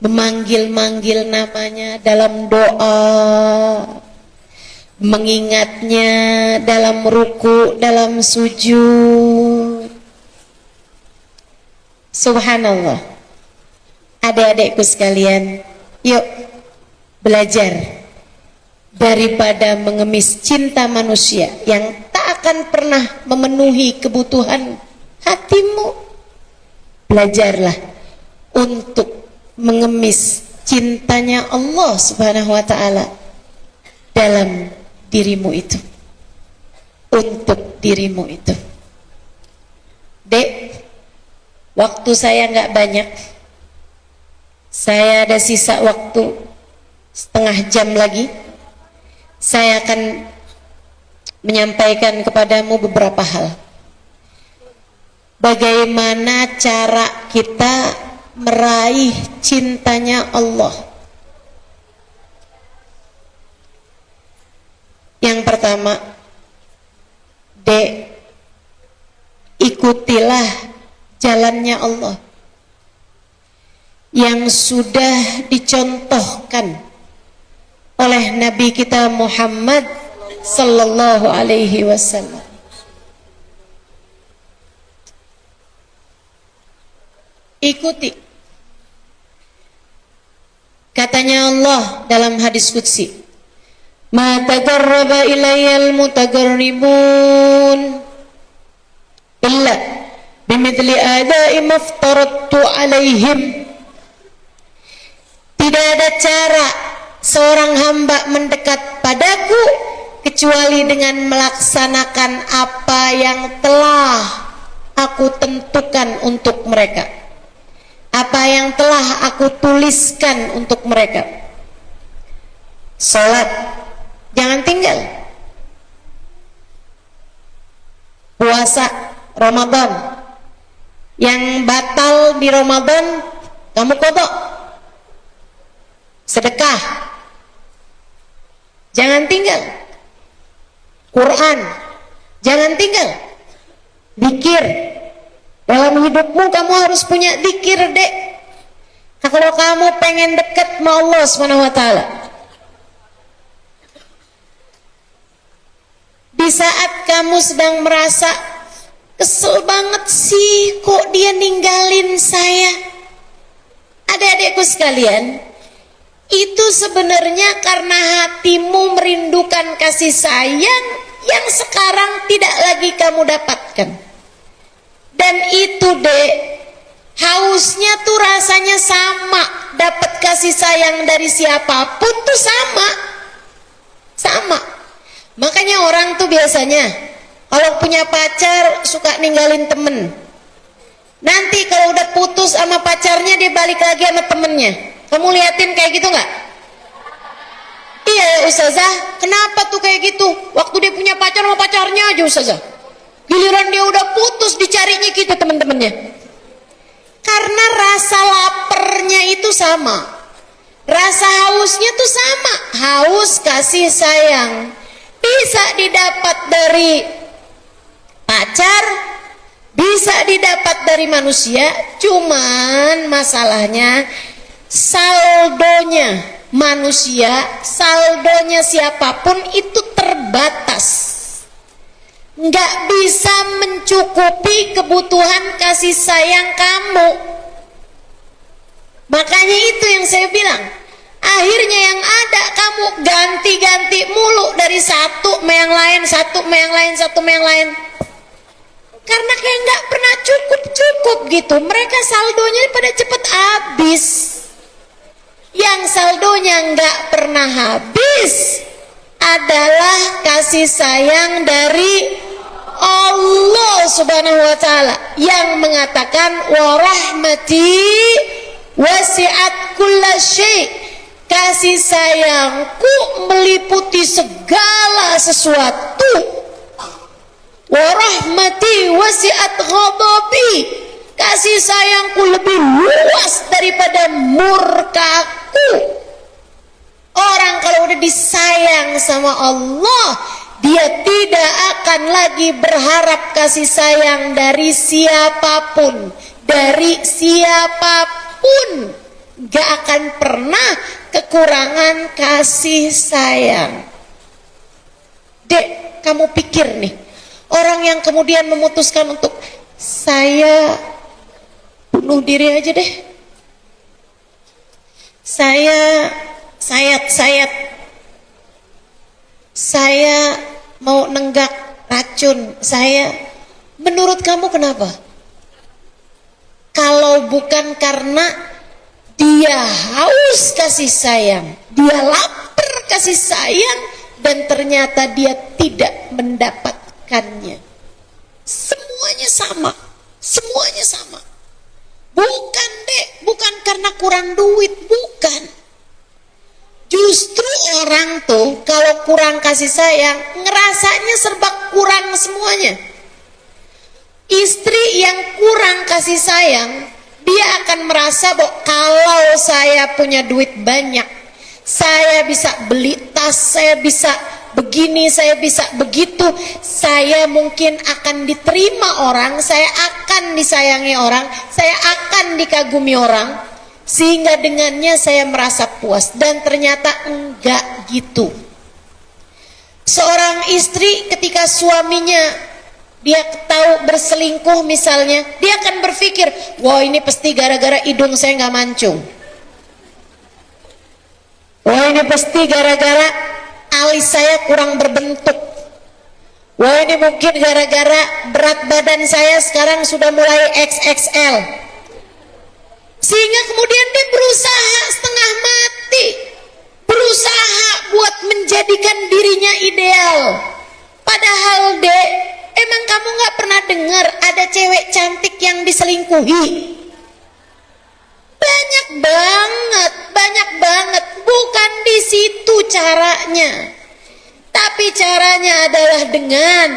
memanggil-manggil namanya dalam doa, mengingatnya dalam ruku, dalam sujud. Subhanallah. Adik-adikku sekalian, yuk belajar daripada mengemis cinta manusia yang tak akan pernah memenuhi kebutuhan hatimu. Belajarlah untuk mengemis cintanya Allah Subhanahu wa ta'ala dalam dirimu itu, untuk dirimu itu. Dek, waktu saya nggak banyak, saya ada sisa waktu setengah jam lagi. Saya akan menyampaikan kepadamu beberapa hal. Bagaimana cara kita meraih cintanya Allah. Yang pertama, ikutilah jalannya Allah yang sudah dicontohkan oleh Nabi kita Muhammad sallallahu alaihi wasallam. Ikuti. Katanya Allah dalam hadis qudsi, "Ma taqarraba ilayyal mutaqarribun illa bimithli ada'i maftaradtu alaihim." Tidak ada cara seorang hamba mendekat padaku kecuali dengan melaksanakan apa yang telah aku tentukan untuk mereka, apa yang telah aku tuliskan untuk mereka. Salat jangan tinggal, puasa Ramadan yang batal di Ramadan kamu qada, sedekah jangan tinggal, Quran jangan tinggal, zikir dalam hidupmu kamu harus punya zikir, dek. Kalau kamu pengen dekat sama Allah Subhanahu wa ta'ala. Di saat kamu sedang merasa kesel banget sih kok dia ninggalin saya, adik-adikku sekalian, itu sebenarnya karena hatimu merindukan kasih sayang yang sekarang tidak lagi kamu dapatkan. Dan itu, dek, hausnya tuh rasanya sama, dapat kasih sayang dari siapapun tuh sama. Makanya orang tuh biasanya kalau punya pacar suka ninggalin temen. Nanti kalau udah putus sama pacarnya dia balik lagi sama temennya. Kamu liatin kayak gitu nggak? Iya ya Ustazah, kenapa tuh kayak gitu? Waktu dia punya pacar sama pacarnya aja Ustazah, giliran dia udah putus dicarinya gitu temen-temennya. Karena rasa laparnya itu sama, rasa hausnya tuh sama. Haus kasih sayang bisa didapat dari pacar, bisa didapat dari manusia, cuman masalahnya saldonya manusia, saldonya siapapun itu terbatas, nggak bisa mencukupi kebutuhan kasih sayang kamu. Makanya itu yang saya bilang, akhirnya yang ada kamu ganti-ganti mulu dari satu sama yang lain, satu sama yang lain, satu sama yang lain, karena kayak nggak pernah cukup gitu. Mereka saldonya pada cepet habis. Yang saldonya nggak pernah habis adalah kasih sayang dari Allah Subhanahu wa Ta'ala, yang mengatakan wa rahmati wasi'at kulla syai', kasih sayangku meliputi segala sesuatu. Wa rahmati wasi'at ghadabi, kasih sayangku lebih luas daripada murkaku. Orang kalau udah disayang sama Allah, dia tidak akan lagi berharap kasih sayang dari siapapun, dari siapapun. Gak akan pernah kekurangan kasih sayang. Dek, kamu pikir nih, orang yang kemudian memutuskan untuk saya bunuh diri aja deh, saya mau nenggak racun, menurut kamu kenapa? Kalau bukan karena dia haus kasih sayang, dia lapar kasih sayang, dan ternyata dia tidak mendapatkannya. Semuanya sama. Bukan dek, bukan karena kurang duit, bukan. Justru orang tuh kalau kurang kasih sayang, ngerasanya serba kurang semuanya. Istri yang kurang kasih sayang, dia akan merasa bahwa kalau saya punya duit banyak, saya bisa beli tas, saya bisa begini, saya bisa begitu, saya mungkin akan diterima orang, saya akan disayangi orang, saya akan dikagumi orang, sehingga dengannya saya merasa puas. Dan ternyata enggak gitu. Seorang istri ketika suaminya dia tahu berselingkuh misalnya, dia akan berpikir, wah ini pasti gara-gara hidung saya nggak mancung, wah ini pasti gara-gara alis saya kurang berbentuk, wah ini mungkin gara-gara berat badan saya sekarang sudah mulai XXL. Sehingga kemudian dia berusaha setengah mati, berusaha buat menjadikan dirinya ideal. Padahal dek, emang kamu gak pernah dengar ada cewek cantik yang diselingkuhi? Banyak banget. Bukan di situ caranya. Tapi caranya adalah dengan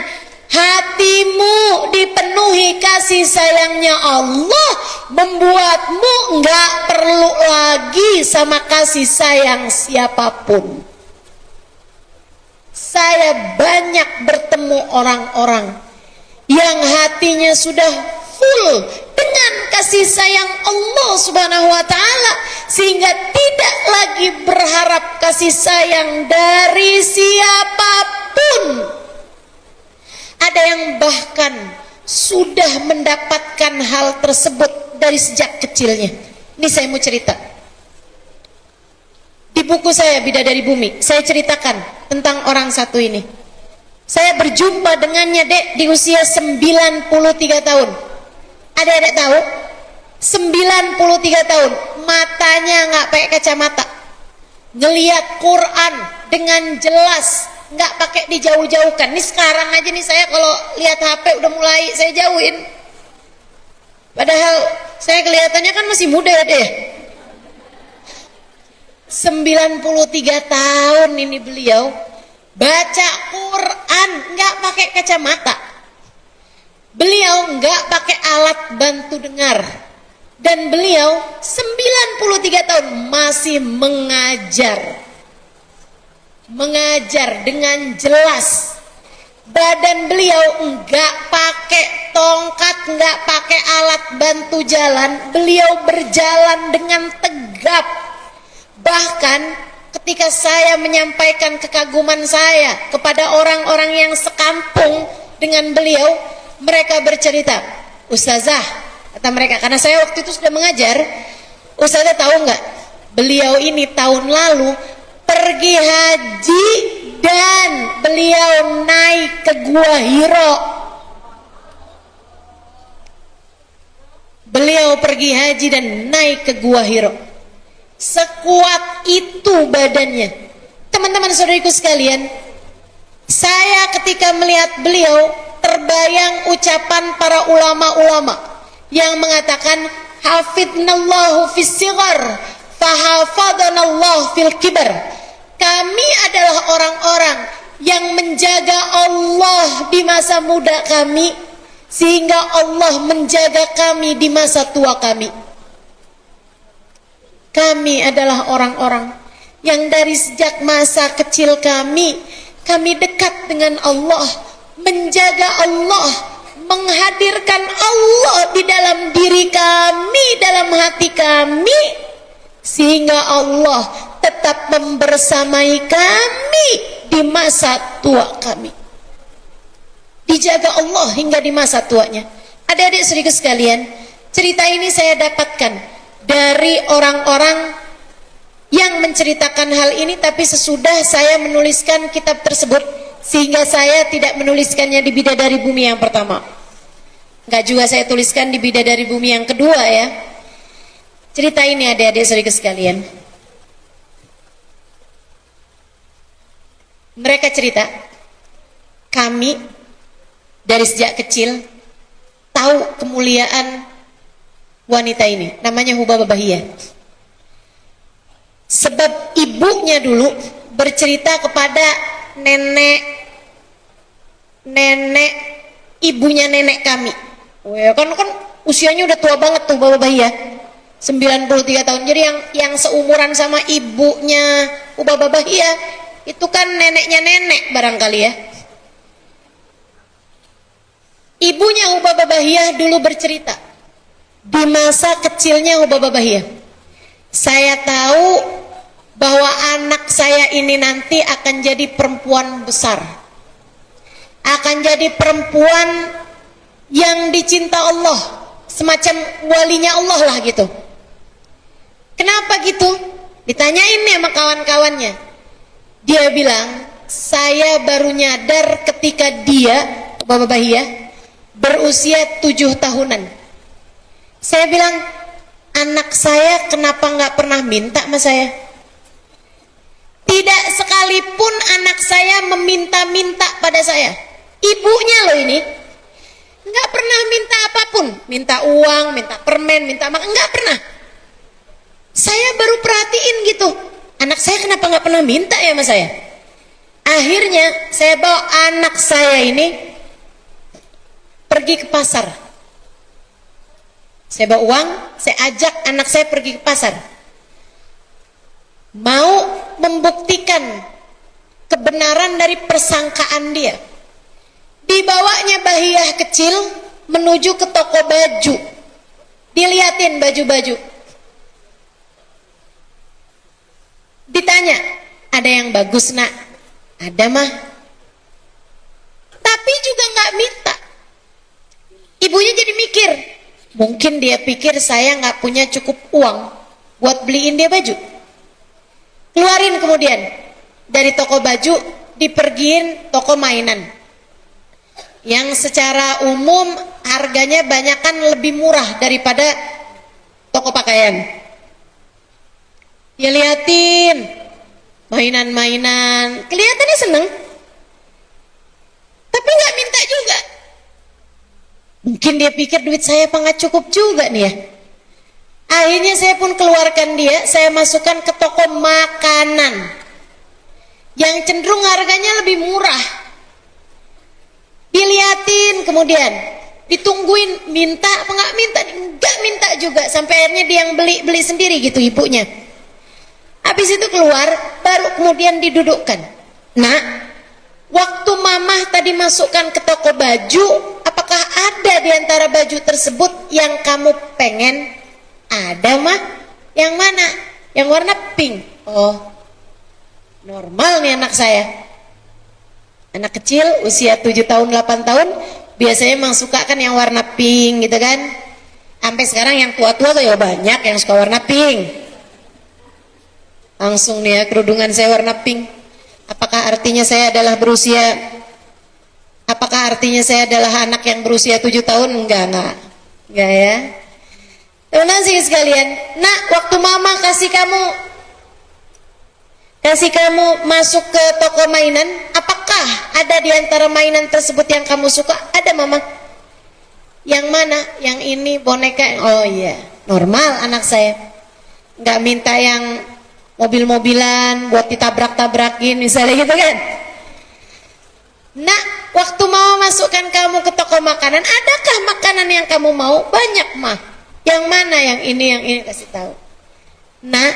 hatimu dipenuhi kasih sayangnya Allah, membuatmu gak perlu lagi sama kasih sayang siapapun. Saya banyak bertemu orang-orang yang hatinya sudah full dengan kasih sayang Allah Subhanahu wa Ta'ala, sehingga tidak lagi berharap kasih sayang dari siapapun. Ada yang bahkan sudah mendapatkan hal tersebut dari sejak kecilnya. Ini saya mau cerita. Di buku saya Bidadari Bumi, saya ceritakan tentang orang satu ini. Saya berjumpa dengannya dek di usia 93 tahun. Adik-adik tahu? 93 tahun, matanya nggak pakai kacamata, ngelihat Quran dengan jelas, nggak pakai dijauh-jauhkan. Nih sekarang aja nih saya kalau lihat HP udah mulai saya jauhin. Padahal saya kelihatannya kan masih muda ya deh. 93 tahun ini beliau baca Quran nggak pakai kacamata. Beliau nggak pakai alat bantu dengar. Dan beliau 93 tahun masih mengajar dengan jelas, badan beliau enggak pakai tongkat, enggak pakai alat bantu jalan, beliau berjalan dengan tegap. Bahkan ketika saya menyampaikan kekaguman saya kepada orang-orang yang sekampung dengan beliau, mereka bercerita, "Ustazah," kata mereka, karena saya waktu itu sudah mengajar, "Ustazah tahu nggak, beliau ini tahun lalu pergi haji dan beliau naik ke Gua Hiro." Beliau pergi haji dan naik ke Gua Hiro. Sekuat itu badannya. Teman-teman saudariku sekalian, saya ketika melihat beliau terbayang ucapan para ulama-ulama yang mengatakan, "Hafidnallahu fis sighar, fahafadanallahu fil kibar." Kami adalah orang-orang yang menjaga Allah di masa muda kami, sehingga Allah menjaga kami di masa tua kami. Kami adalah orang-orang yang dari sejak masa kecil kami dekat dengan Allah, menjaga Allah, menghadirkan Allah di dalam diri kami, dalam hati kami, sehingga Allah tetap membersamai kami di masa tua kami. Dijaga Allah hingga di masa tuanya. Adik-adik saudaraku sekalian, cerita ini saya dapatkan dari orang-orang yang menceritakan hal ini, tapi sesudah saya menuliskan kitab tersebut, sehingga saya tidak menuliskannya di Bidadari Bumi yang pertama, enggak juga saya tuliskan di Bidadari Bumi yang kedua ya. Cerita ini adik-adik saudaraku sekalian, mereka cerita, kami dari sejak kecil tahu kemuliaan wanita ini, namanya Hubabah Bahiyah. Sebab ibunya dulu bercerita kepada nenek ibunya nenek kami. Kan usianya udah tua banget tuh Hubabah Bahiyah, 93 tahun. Jadi yang seumuran sama ibunya Hubabah Bahiyah itu kan neneknya nenek barangkali ya. Ibunya Hubabah Bahiyah dulu bercerita, di masa kecilnya Hubabah Bahiyah, saya tahu bahwa anak saya ini nanti akan jadi perempuan besar, akan jadi perempuan yang dicinta Allah, semacam walinya Allah lah gitu. Kenapa gitu? Ditanyain nih sama kawan-kawannya. Dia bilang, saya baru nyadar ketika dia, Hubabah Bahiyah, berusia 7 tahunan. Saya bilang, anak saya kenapa nggak pernah minta sama saya? Tidak sekalipun anak saya meminta-minta pada saya. Ibunya loh ini, nggak pernah minta apapun, minta uang, minta permen, minta makan, nggak pernah. Saya baru perhatiin gitu, anak saya kenapa nggak pernah minta ya sama saya? Akhirnya saya bawa anak saya ini pergi ke pasar. Saya bawa uang, saya ajak anak saya pergi ke pasar, mau membuktikan kebenaran dari persangkaan dia. Dibawanya Bahiyah kecil menuju ke toko baju, diliatin baju-baju, ditanya, ada yang bagus nak? Ada mah, tapi juga nggak minta. Ibunya jadi mikir, mungkin dia pikir saya nggak punya cukup uang buat beliin dia baju. Keluarin kemudian dari toko baju, dipergiin toko mainan yang secara umum harganya banyakan lebih murah daripada toko pakaian. Dia liatin mainan-mainan, kelihatannya seneng, tapi nggak minta juga. Mungkin dia pikir duit saya nggak cukup juga nih ya. Akhirnya saya pun keluarkan dia, saya masukkan ke toko makanan yang cenderung harganya lebih murah. Diliatin kemudian, ditungguin minta apa nggak minta, nggak minta juga, sampai akhirnya dia yang beli sendiri gitu ibunya. Habis itu keluar, baru kemudian didudukkan. Nah, waktu mamah tadi masukkan ke toko baju, apakah ada di antara baju tersebut yang kamu pengen? Ada mah. Yang mana? Yang warna pink. Oh, normal nih anak saya. Anak kecil usia 7 tahun 8 tahun biasanya emang suka kan yang warna pink gitu kan. Sampai sekarang yang tua-tua tuh ya banyak yang suka warna pink. Langsung nih ya, kerudungan saya warna pink. Apakah artinya saya adalah anak yang berusia 7 tahun? Enggak ya. Teman-teman sekalian, nak, waktu mama kasih kamu masuk ke toko mainan, apakah ada di antara mainan tersebut yang kamu suka? Ada mama. Yang mana? Yang ini boneka. Oh iya, normal anak saya. Nggak minta yang mobil-mobilan buat ditabrak-tabrakin misalnya gitu kan. Nak, waktu mau masukkan kamu ke toko makanan, adakah makanan yang kamu mau? Banyak mah. Yang mana? Yang ini kasih tahu. Nak,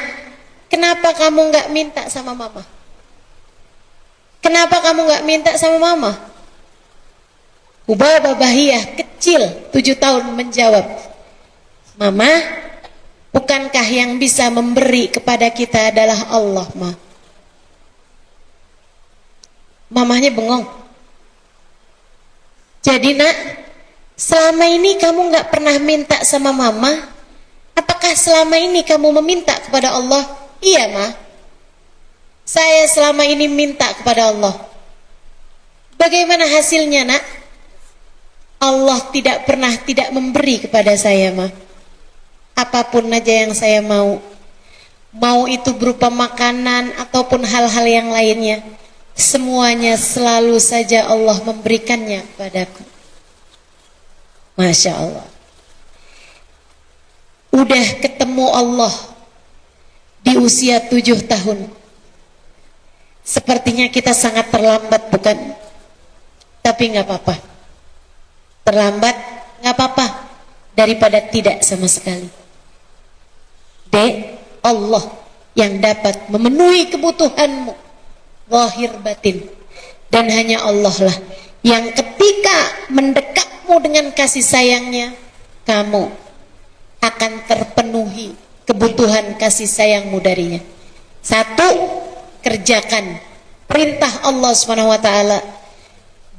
kenapa kamu nggak minta sama mama? Kenapa kamu nggak minta sama mama? Ubah Bahiyah kecil 7 tahun menjawab, Mama, bukankah yang bisa memberi kepada kita adalah Allah, Ma? Mamahnya bengong. Jadi nak, selama ini kamu nggak pernah minta sama mama. Apakah selama ini kamu meminta kepada Allah? Iya, Ma. Saya selama ini minta kepada Allah. Bagaimana hasilnya, nak? Allah tidak pernah tidak memberi kepada saya, Ma. Apapun aja yang saya mau. Mau itu berupa makanan ataupun hal-hal yang lainnya. Semuanya selalu saja Allah memberikannya kepadaku. Masya Allah. Udah ketemu Allah di usia 7 tahun. Sepertinya kita sangat terlambat, bukan? Tapi nggak apa-apa. Terlambat nggak apa-apa daripada tidak sama sekali. Allah yang dapat memenuhi kebutuhanmu zahir batin, dan hanya Allah lah yang ketika mendekatmu dengan kasih sayangnya, kamu akan terpenuhi kebutuhan kasih sayangmu darinya. Satu, kerjakan perintah Allah SWT,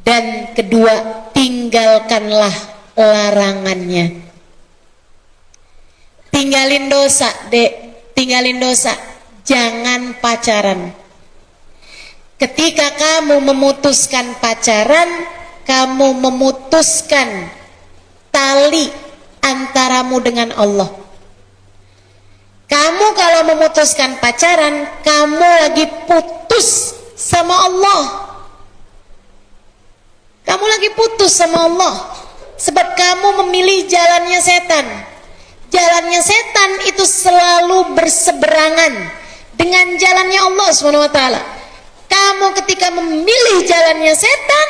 dan kedua, tinggalkanlah larangannya. Tinggalin dosa, Dek, tinggalin dosa. Jangan pacaran. Ketika kamu memutuskan pacaran, kamu memutuskan tali antaramu dengan Allah. Kamu kalau memutuskan pacaran, kamu lagi putus sama Allah. Kamu lagi putus sama Allah, sebab kamu memilih jalannya setan. Jalannya setan itu selalu berseberangan dengan jalannya Allah SWT. Kamu ketika memilih jalannya setan,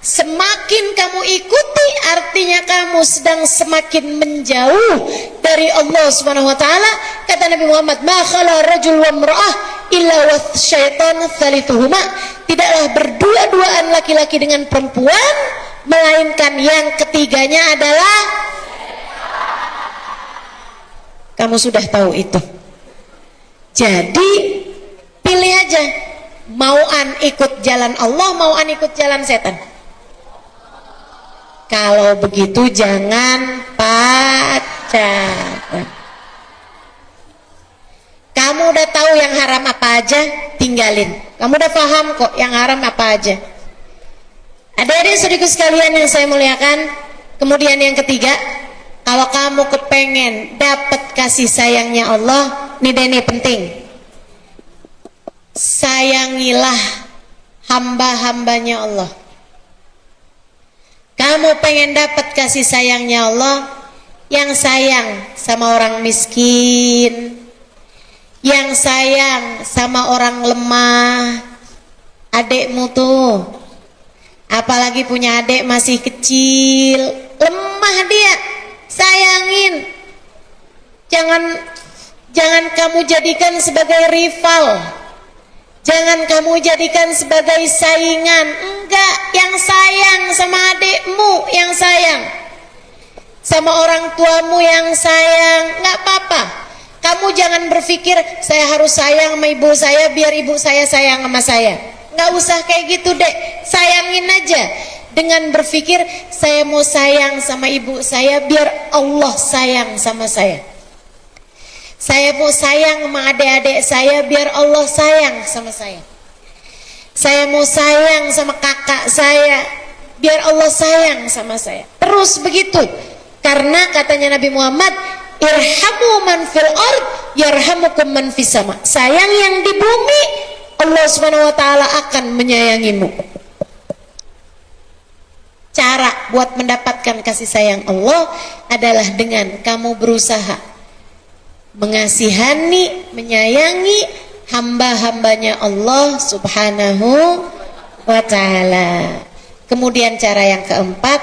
semakin kamu ikuti, artinya kamu sedang semakin menjauh dari Allah SWT. Kata Nabi Muhammad, ma khala rajul wa imra'ah illa wa syaitan thalithuhuma. Tidaklah berdua-duaan laki-laki dengan perempuan, melainkan yang ketiganya adalah. Kamu sudah tahu itu. Jadi pilih aja, mauan ikut jalan Allah, mauan ikut jalan setan. Kalau begitu jangan pacaran. Kamu udah tahu yang haram apa aja, tinggalin. Kamu udah paham kok yang haram apa aja. Adik-adik saudaraku sekalian yang saya muliakan. Kemudian yang ketiga, kalau kamu kepengen dapat kasih sayangnya Allah, ini penting. Sayangilah hamba-hambanya Allah. Kamu pengen dapat kasih sayangnya Allah, yang sayang sama orang miskin, yang sayang sama orang lemah. Adekmu tuh, apalagi punya adik masih kecil, lemah dia, sayangin. Jangan kamu jadikan sebagai rival. Jangan kamu jadikan sebagai saingan. Enggak, yang sayang sama adikmu, yang sayang sama orang tuamu, yang sayang. Enggak apa-apa. Kamu jangan berpikir saya harus sayang sama ibu saya biar ibu saya sayang sama saya. Enggak usah kayak gitu deh. Sayangin aja dengan berpikir saya mau sayang sama ibu saya biar Allah sayang sama saya. Saya mau sayang sama adik-adik saya biar Allah sayang sama saya. Saya mau sayang sama kakak saya biar Allah sayang sama saya. Terus begitu. Karena katanya Nabi Muhammad, irhamu man fil ard yarhamukum man fis sama. Sayang yang di bumi, Allah Subhanahu wa taala akan menyayangimu. Cara buat mendapatkan kasih sayang Allah adalah dengan kamu berusaha mengasihani, menyayangi hamba-hambanya Allah Subhanahu wa ta'ala. Kemudian cara yang keempat,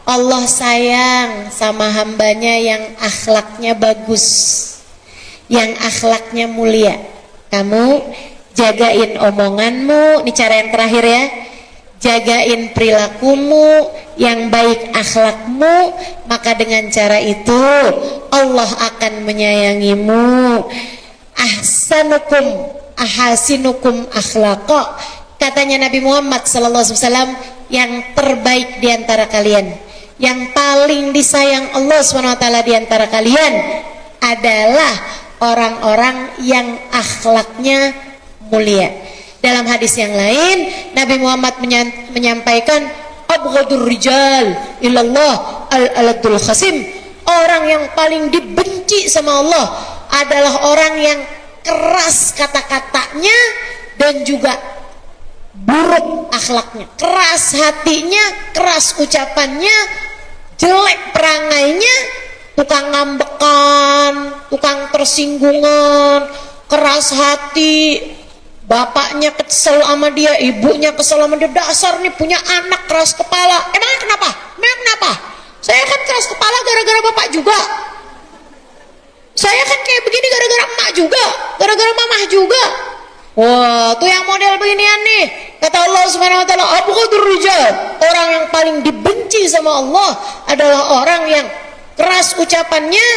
Allah sayang sama hambanya yang akhlaknya bagus, yang akhlaknya mulia. Kamu jagain omonganmu, ini cara yang terakhir ya. Jagain perilakumu yang baik, akhlakmu, maka dengan cara itu Allah akan menyayangimu. Ahasinukum akhlaqa, katanya Nabi Muhammad sallallahu alaihi wasallam, yang terbaik di antara kalian, yang paling disayang Allah SWT di antara kalian adalah orang-orang yang akhlaknya mulia. Dalam hadis yang lain Nabi Muhammad menyampaikan, abghadur rijal ilallah al-aladul khasim. Orang yang paling dibenci sama Allah adalah orang yang keras kata-katanya dan juga buruk akhlaknya, keras hatinya, keras ucapannya, jelek perangainya, tukang ngambekan, tukang tersinggungan, keras hati. Bapaknya kesel sama dia, ibunya kesel sama dia, dasar nih punya anak keras kepala. Emangnya kenapa? Emangnya kenapa? Saya kan keras kepala gara-gara bapak juga. Saya kan kayak begini gara-gara emak juga, gara-gara mamah juga. Wah, tuh yang model beginian nih. Kata Allah Subhanahu wa taala, abghadur rijal, orang yang paling dibenci sama Allah adalah orang yang keras ucapannya,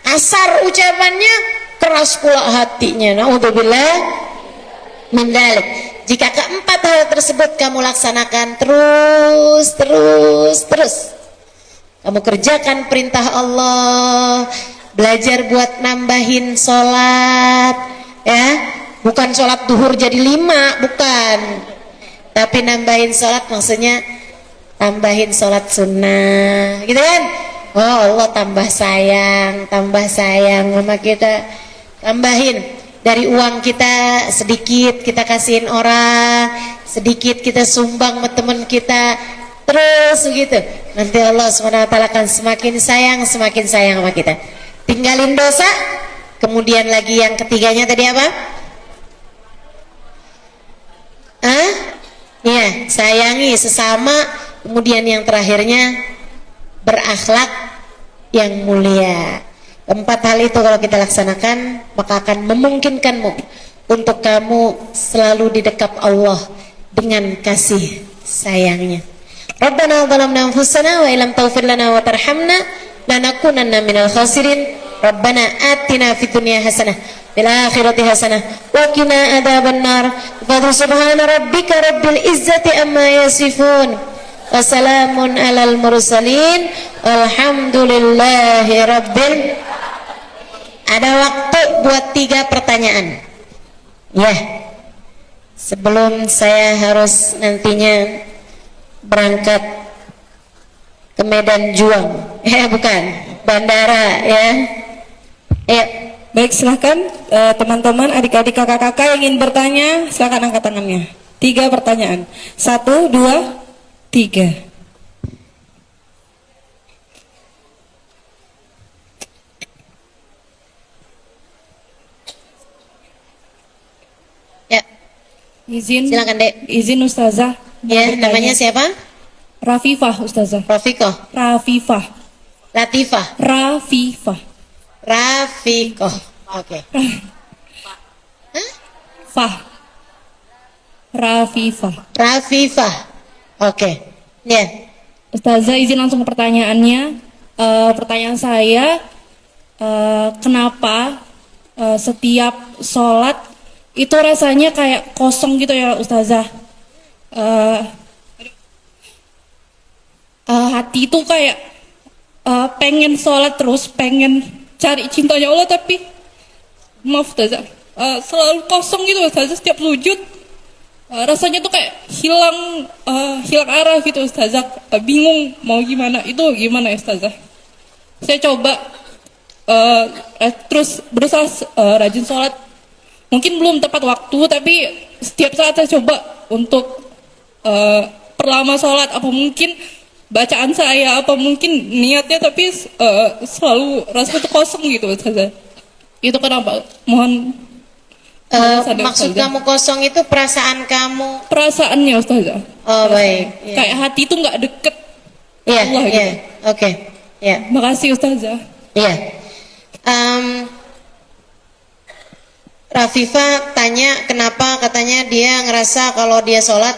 kasar ucapannya, keras pula hatinya. Naudzubillah min dzalik. Jika keempat hal tersebut kamu laksanakan terus, kamu kerjakan perintah Allah, belajar buat nambahin sholat, ya, bukan sholat duhur jadi 5, bukan, tapi nambahin sholat maksudnya tambahin sholat sunnah, gitu kan? Oh, Allah tambah sayang sama kita, tambahin. Dari uang kita sedikit kita kasihin orang, sedikit kita sumbang ke teman kita, terus begitu. Nanti Allah SWT akan semakin sayang sama kita. Tinggalin dosa. Kemudian lagi yang ketiganya tadi apa? Ya, sayangi sesama. Kemudian yang terakhirnya berakhlak yang mulia. Keempat hal itu kalau kita laksanakan, maka akan memungkinkanmu untuk kamu selalu di dekat Allah dengan kasih sayangnya. Rabbana zalamna anfusana wa illam taghfir lana wa tarhamna lanakunanna minal khasirin. Rabbana atina fid dunya hasanah fil akhirati hasanah wa qina adzabannar. Fadhu subhana rabbika rabbil izzati amma yasifun. Wassalamun alal mursalin. Alhamdulillahi rabbil. Ada waktu buat 3 pertanyaan. Ya, sebelum saya harus nantinya berangkat ke Medan Juang. Bukan, bandara ya. Baik, silahkan teman-teman, adik-adik, kakak-kakak yang ingin bertanya, silahkan angkat tangannya. 3 pertanyaan. 1, 2, 3. Izin, silakan Dek. Izin Ustazah. Ya, namanya siapa? Rafifah Ustazah. Rafikoh. Rafifah. Latifah. Rafifah. Rafikoh. Oke. Fah. Rafifah. Rafifah. Oke. Ya. Ustazah izin langsung ke pertanyaannya. Pertanyaan saya, kenapa setiap sholat itu rasanya kayak kosong gitu ya Ustazah? Hati itu kayak pengen sholat terus, pengen cari cintanya Allah, tapi maaf Ustazah, selalu kosong gitu Ustazah setiap sujud. Rasanya tuh kayak hilang arah gitu Ustazah, bingung mau gimana, itu gimana ya Ustazah? Saya coba terus berusaha rajin sholat, mungkin belum tepat waktu, tapi setiap saat saya coba untuk perlama sholat, apa mungkin bacaan saya, apa mungkin niatnya, tapi selalu rasanya tuh kosong gitu Ustazah. Itu kenapa? Mohon maksud kamu kosong itu perasaan kamu? Perasaannya Ustazah. Oh baik. Ya. Kayak hati itu nggak deket Iya, Allah iya. gitu. Oke. Ya. Makasih Ustazah. Iya. Rafifa tanya kenapa, katanya dia ngerasa kalau dia sholat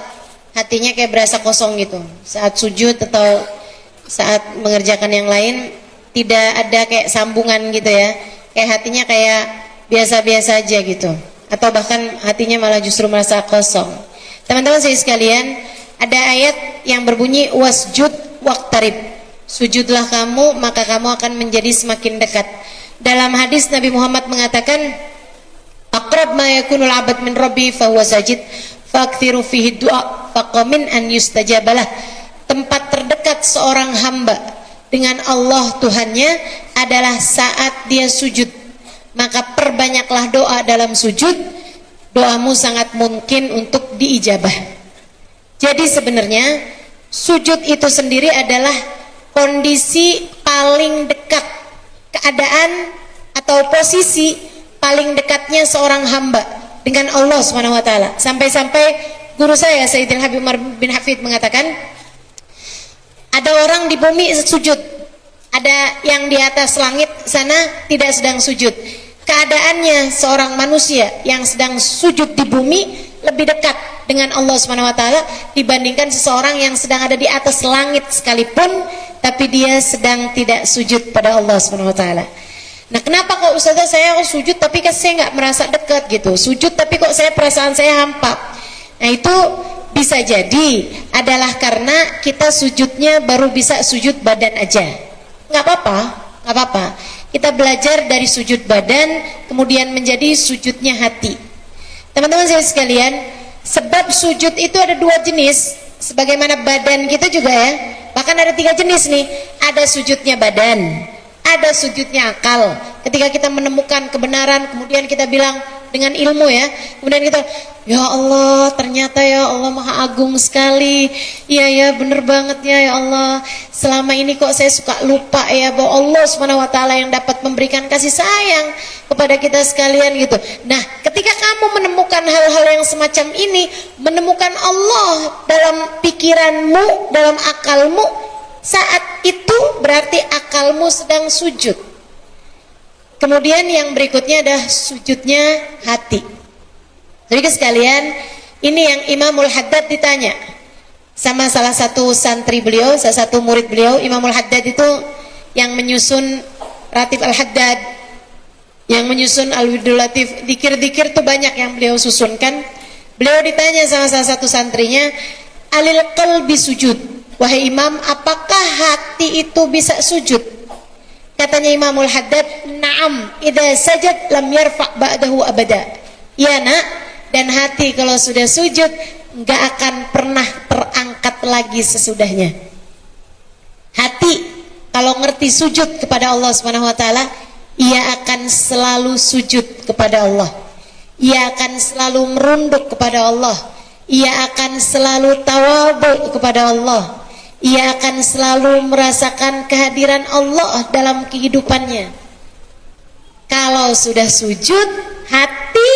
hatinya kayak berasa kosong gitu. Saat sujud atau saat mengerjakan yang lain tidak ada kayak sambungan gitu ya. Kayak hatinya kayak biasa-biasa aja gitu. Atau bahkan hatinya malah justru merasa kosong. Teman-teman saya sekalian, ada ayat yang berbunyi wasjud waqtarib. Sujudlah kamu maka kamu akan menjadi semakin dekat. Dalam hadis Nabi Muhammad mengatakan, aqrab ma yakunul abad min rabbi fahuwa sajid fakthiru fihi du'a faqamin an yustajabalah. Tempat terdekat seorang hamba dengan Allah Tuhannya adalah saat dia sujud, maka perbanyaklah doa dalam sujud, doamu sangat mungkin untuk diijabah. Jadi sebenarnya sujud itu sendiri adalah kondisi paling dekat, keadaan atau posisi paling dekatnya seorang hamba dengan Allah SWT. Sampai-sampai guru saya Sayyidil Habib Umar bin Hafid mengatakan, ada orang di bumi sujud, ada yang di atas langit sana tidak sedang sujud. Keadaannya seorang manusia yang sedang sujud di bumi lebih dekat dengan Allah SWT dibandingkan seseorang yang sedang ada di atas langit sekalipun tapi dia sedang tidak sujud pada Allah SWT. Nah, kenapa kok Ustazah saya sujud tapi saya nggak merasa dekat gitu, sujud tapi kok saya perasaan saya hampa? Nah, itu bisa jadi adalah karena kita sujudnya baru bisa sujud badan aja. Nggak apa-apa, nggak apa-apa. Kita belajar dari sujud badan kemudian menjadi sujudnya hati. Teman-teman saya sekalian, sebab sujud itu ada dua jenis, sebagaimana badan kita juga ya. Bahkan ada 3 jenis nih. Ada sujudnya badan, ada sujudnya akal. Ketika kita menemukan kebenaran kemudian kita bilang dengan ilmu ya, kemudian kita, ya Allah, ternyata ya Allah maha agung sekali, iya ya bener banget ya Allah, selama ini kok saya suka lupa ya bahwa Allah SWT yang dapat memberikan kasih sayang kepada kita sekalian gitu. Nah, ketika kamu menemukan hal-hal yang semacam ini, menemukan Allah dalam pikiranmu, dalam akalmu, saat itu berarti akalmu sedang sujud. Kemudian yang berikutnya adalah sujudnya hati. Jadi sekalian, ini yang Imamul Haddad ditanya sama salah satu santri beliau, salah satu murid beliau. Imamul Haddad itu yang menyusun Ratib Al-Haddad, yang menyusun Al-Widul Latif, dikir-dikir tuh banyak yang beliau susunkan. Beliau ditanya sama salah satu santrinya, alil qalbi sujud, wahai imam, apakah hati itu bisa sujud? Katanya Imamul Haddad, na'am, idza sajad lam yarfa' ba'dahu abada. Ya nak, dan hati kalau sudah sujud enggak akan pernah terangkat lagi sesudahnya. Hati kalau ngerti sujud kepada Allah Subhanahu wa taala, ia akan selalu sujud kepada Allah. Ia akan selalu merunduk kepada Allah. Ia akan selalu tawadhu kepada Allah. Ia akan selalu merasakan kehadiran Allah dalam kehidupannya. Kalau sudah sujud hati,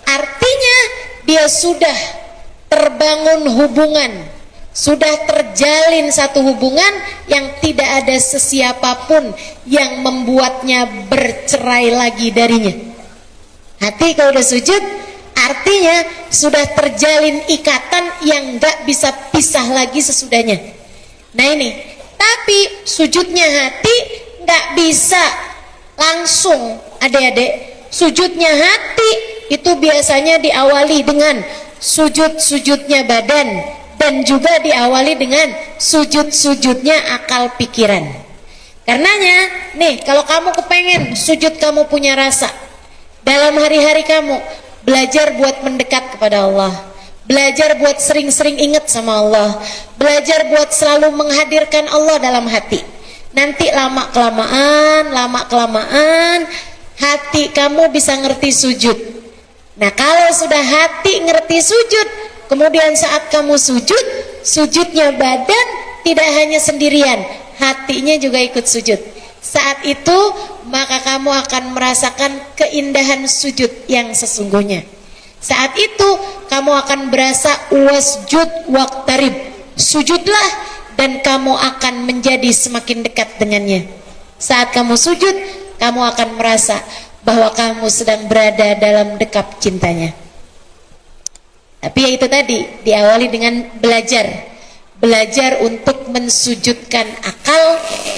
artinya dia sudah terbangun hubungan, sudah terjalin satu hubungan yang tidak ada sesiapapun yang membuatnya bercerai lagi darinya. Hati kalau udah sujud Artinya sudah terjalin ikatan yang gak bisa pisah lagi sesudahnya. Nah ini, tapi sujudnya hati gak bisa langsung adik-adik. Sujudnya hati itu biasanya diawali dengan sujud-sujudnya badan, dan juga diawali dengan sujud-sujudnya akal pikiran. Karenanya nih, kalau kamu kepengen sujud kamu punya rasa dalam hari-hari kamu, belajar buat mendekat kepada Allah, belajar buat sering-sering ingat sama Allah, belajar buat selalu menghadirkan Allah dalam hati. Nanti lama-kelamaan hati kamu bisa ngerti sujud. Nah kalau sudah hati ngerti sujud, kemudian saat kamu sujud, sujudnya badan tidak hanya sendirian, hatinya juga ikut sujud. Saat itu maka kamu akan merasakan keindahan sujud yang sesungguhnya. Saat itu kamu akan berasa wasjud waqtarib, sujudlah dan kamu akan menjadi semakin dekat dengannya. Saat kamu sujud, kamu akan merasa bahwa kamu sedang berada dalam dekap cintanya. Tapi ya itu tadi, diawali dengan belajar untuk mensujudkan akal,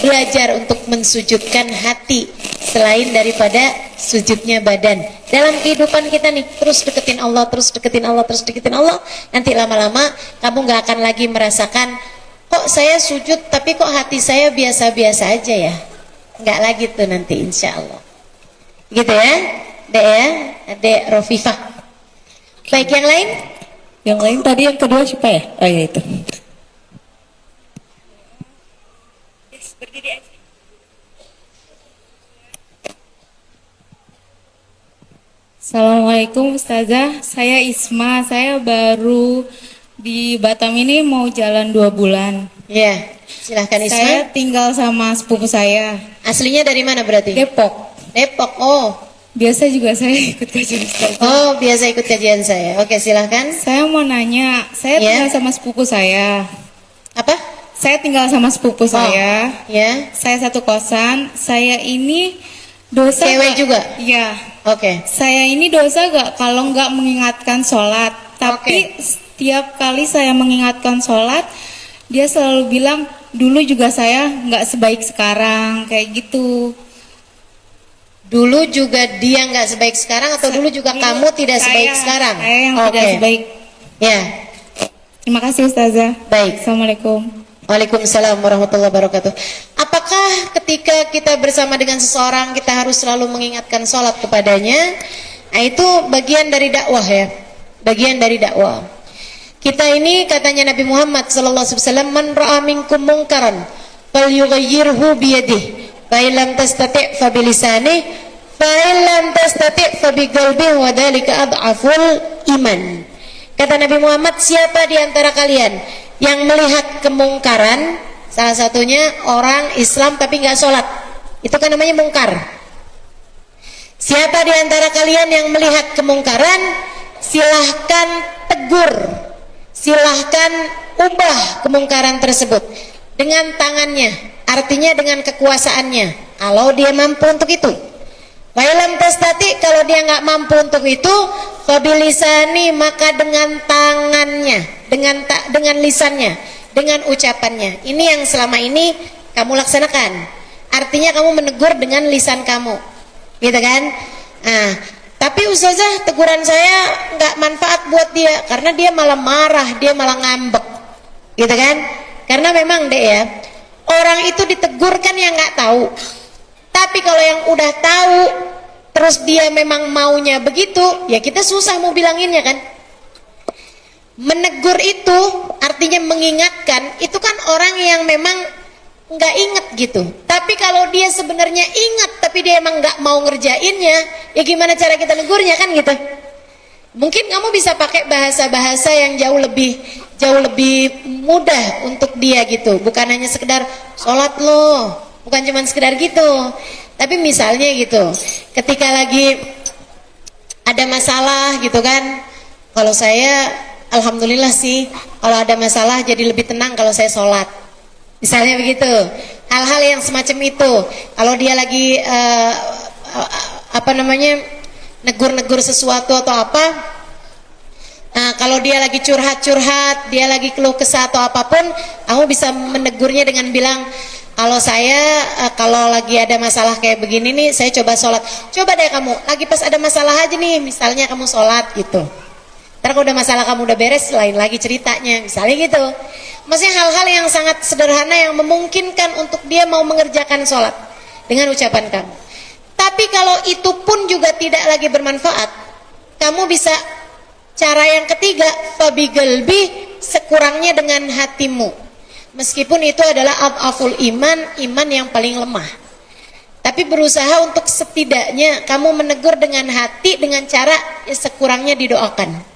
belajar untuk mensujudkan hati selain daripada sujudnya badan. Dalam kehidupan kita nih, terus deketin Allah, terus deketin Allah, terus deketin Allah. Nanti lama-lama kamu gak akan lagi merasakan, kok saya sujud tapi kok hati saya biasa-biasa aja ya. Nggak lagi tuh nanti insya Allah. Gitu ya, Dek ya, Dek Rofifah. Baik, yang lain? Yang lain tadi yang kedua siapa ya? Oh ya itu. Assalamualaikum Ustazah, saya Isma, saya baru di Batam ini mau jalan 2 bulan. Ya, silahkan Isma. Saya tinggal sama sepupu saya. Aslinya dari mana berarti? Depok. Depok, oh. Biasa juga saya ikut kajian Ustazah. Oh, biasa ikut kajian saya. Oke, silahkan. Saya mau nanya, saya tinggal sama sepupu saya. Apa? Saya tinggal sama sepupu saya. Ya. Saya satu kosan. Saya ini dosa Cewek gak? juga? Iya. Oke. Saya ini dosa gak kalau nggak mengingatkan sholat? Tapi setiap kali saya mengingatkan sholat, dia selalu bilang, dulu juga saya nggak sebaik sekarang, kayak gitu. Dulu juga dia nggak sebaik sekarang atau dulu juga kamu tidak sebaik sekarang? Saya yang tidak sebaik. Ya. Terima kasih Ustazah. Baik. Assalamualaikum. Waalaikumsalam warahmatullahi wabarakatuh. Apakah ketika kita bersama dengan seseorang kita harus selalu mengingatkan sholat kepadanya? Nah, itu bagian dari dakwah ya. Bagian dari dakwah. Kita ini katanya Nabi Muhammad SAW, man ra'a minkum munkaran falyughayyirhu biyadihi, fa illam tastati' fa bilisanihi, fa illam tastati' fa biqalbihi, wa dzalika adhaful iman. Kata Nabi Muhammad, siapa di antara kalian yang melihat kemungkaran, salah satunya orang Islam tapi nggak sholat, itu kan namanya mungkar. Siapa di antara kalian yang melihat kemungkaran, silahkan tegur, silahkan ubah kemungkaran tersebut dengan tangannya, artinya dengan kekuasaannya, kalau dia mampu untuk itu. Wa'ilam tastati, kalau dia nggak mampu untuk itu, fabilisani, maka dengan tangannya, dengan lisannya, dengan ucapannya. Ini yang selama ini kamu laksanakan. Artinya kamu menegur dengan lisan kamu, gitu kan? Nah, tapi Ustazah, teguran saya nggak manfaat buat dia karena dia malah marah, dia malah ngambek, gitu kan? Karena memang deh ya, orang itu ditegur kan yang nggak tahu. Tapi kalau yang udah tahu terus dia memang maunya begitu, ya kita susah mau bilanginnya kan. Menegur itu artinya mengingatkan, itu kan orang yang memang nggak inget gitu. Tapi kalau dia sebenarnya ingat tapi dia emang nggak mau ngerjainnya, ya gimana cara kita negurnya kan gitu. Mungkin kamu bisa pakai bahasa-bahasa yang jauh lebih mudah untuk dia gitu. Bukan hanya sekedar sholat loh, bukan cuma sekedar gitu. Tapi misalnya gitu, ketika lagi ada masalah gitu kan, kalau saya alhamdulillah sih, kalau ada masalah jadi lebih tenang kalau saya sholat. Misalnya begitu, hal-hal yang semacam itu. Kalau dia lagi negur-negur sesuatu atau apa, Kalau dia lagi curhat-curhat, dia lagi keluh kesah atau apapun, kamu bisa menegurnya dengan bilang, kalau saya kalau lagi ada masalah kayak begini nih, saya coba sholat. Coba deh kamu, lagi pas ada masalah aja nih, misalnya kamu sholat gitu. Ntar kalau udah masalah kamu udah beres, lain lagi ceritanya, misalnya gitu. Maksudnya hal-hal yang sangat sederhana yang memungkinkan untuk dia mau mengerjakan sholat dengan ucapan kamu. Tapi kalau itu pun juga tidak lagi bermanfaat, kamu bisa cara yang ketiga, fabigalbi, sekurangnya dengan hatimu. Meskipun itu adalah adhaful iman, iman yang paling lemah. Tapi berusaha untuk setidaknya kamu menegur dengan hati, dengan cara ya sekurangnya didoakan.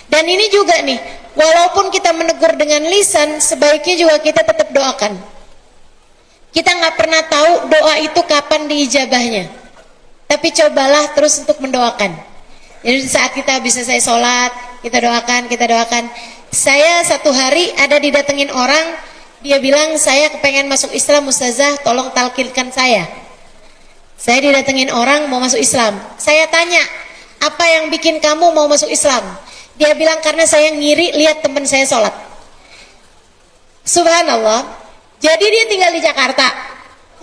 Dan ini juga nih, walaupun kita menegur dengan lisan, sebaiknya juga kita tetap doakan. Kita nggak pernah tahu doa itu kapan diijabahnya. Tapi cobalah terus untuk mendoakan. Jadi saat kita bisa saya sholat, kita doakan, kita doakan. Saya satu hari ada didatengin orang, dia bilang, saya kepengen masuk Islam Ustazah, tolong talkinkan saya. Saya didatengin orang mau masuk Islam. Saya tanya, apa yang bikin kamu mau masuk Islam? Dia bilang, karena saya ngiri lihat teman saya sholat. Subhanallah. Jadi dia tinggal di Jakarta,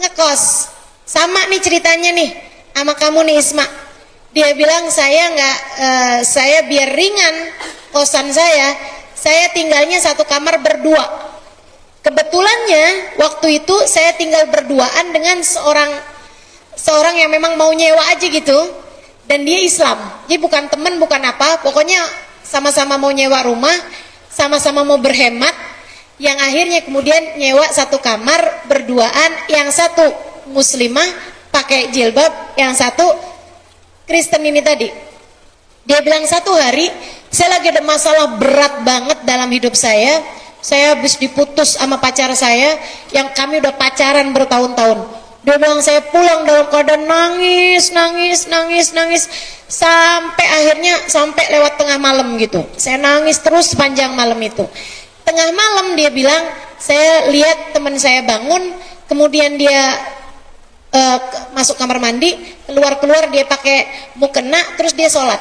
ngekos. Sama nih ceritanya nih, sama kamu nih Isma. Dia bilang, saya biar ringan kosan saya tinggalnya satu kamar berdua. Kebetulannya waktu itu saya tinggal berduaan dengan seorang yang memang mau nyewa aja gitu, dan dia Islam. Jadi bukan teman, bukan apa, pokoknya sama-sama mau nyewa rumah, sama-sama mau berhemat, yang akhirnya kemudian nyewa satu kamar berduaan, yang satu muslimah pakai jilbab, yang satu Kristen ini tadi. Dia bilang, satu hari saya lagi ada masalah berat banget dalam hidup saya habis diputus sama pacar saya yang kami udah pacaran bertahun-tahun. Dia bilang, saya pulang dalam keadaan nangis sampai lewat tengah malam gitu. Saya nangis terus sepanjang malam itu. Tengah malam dia bilang, saya lihat teman saya bangun, kemudian dia masuk kamar mandi, keluar dia pakai mukena, terus dia sholat.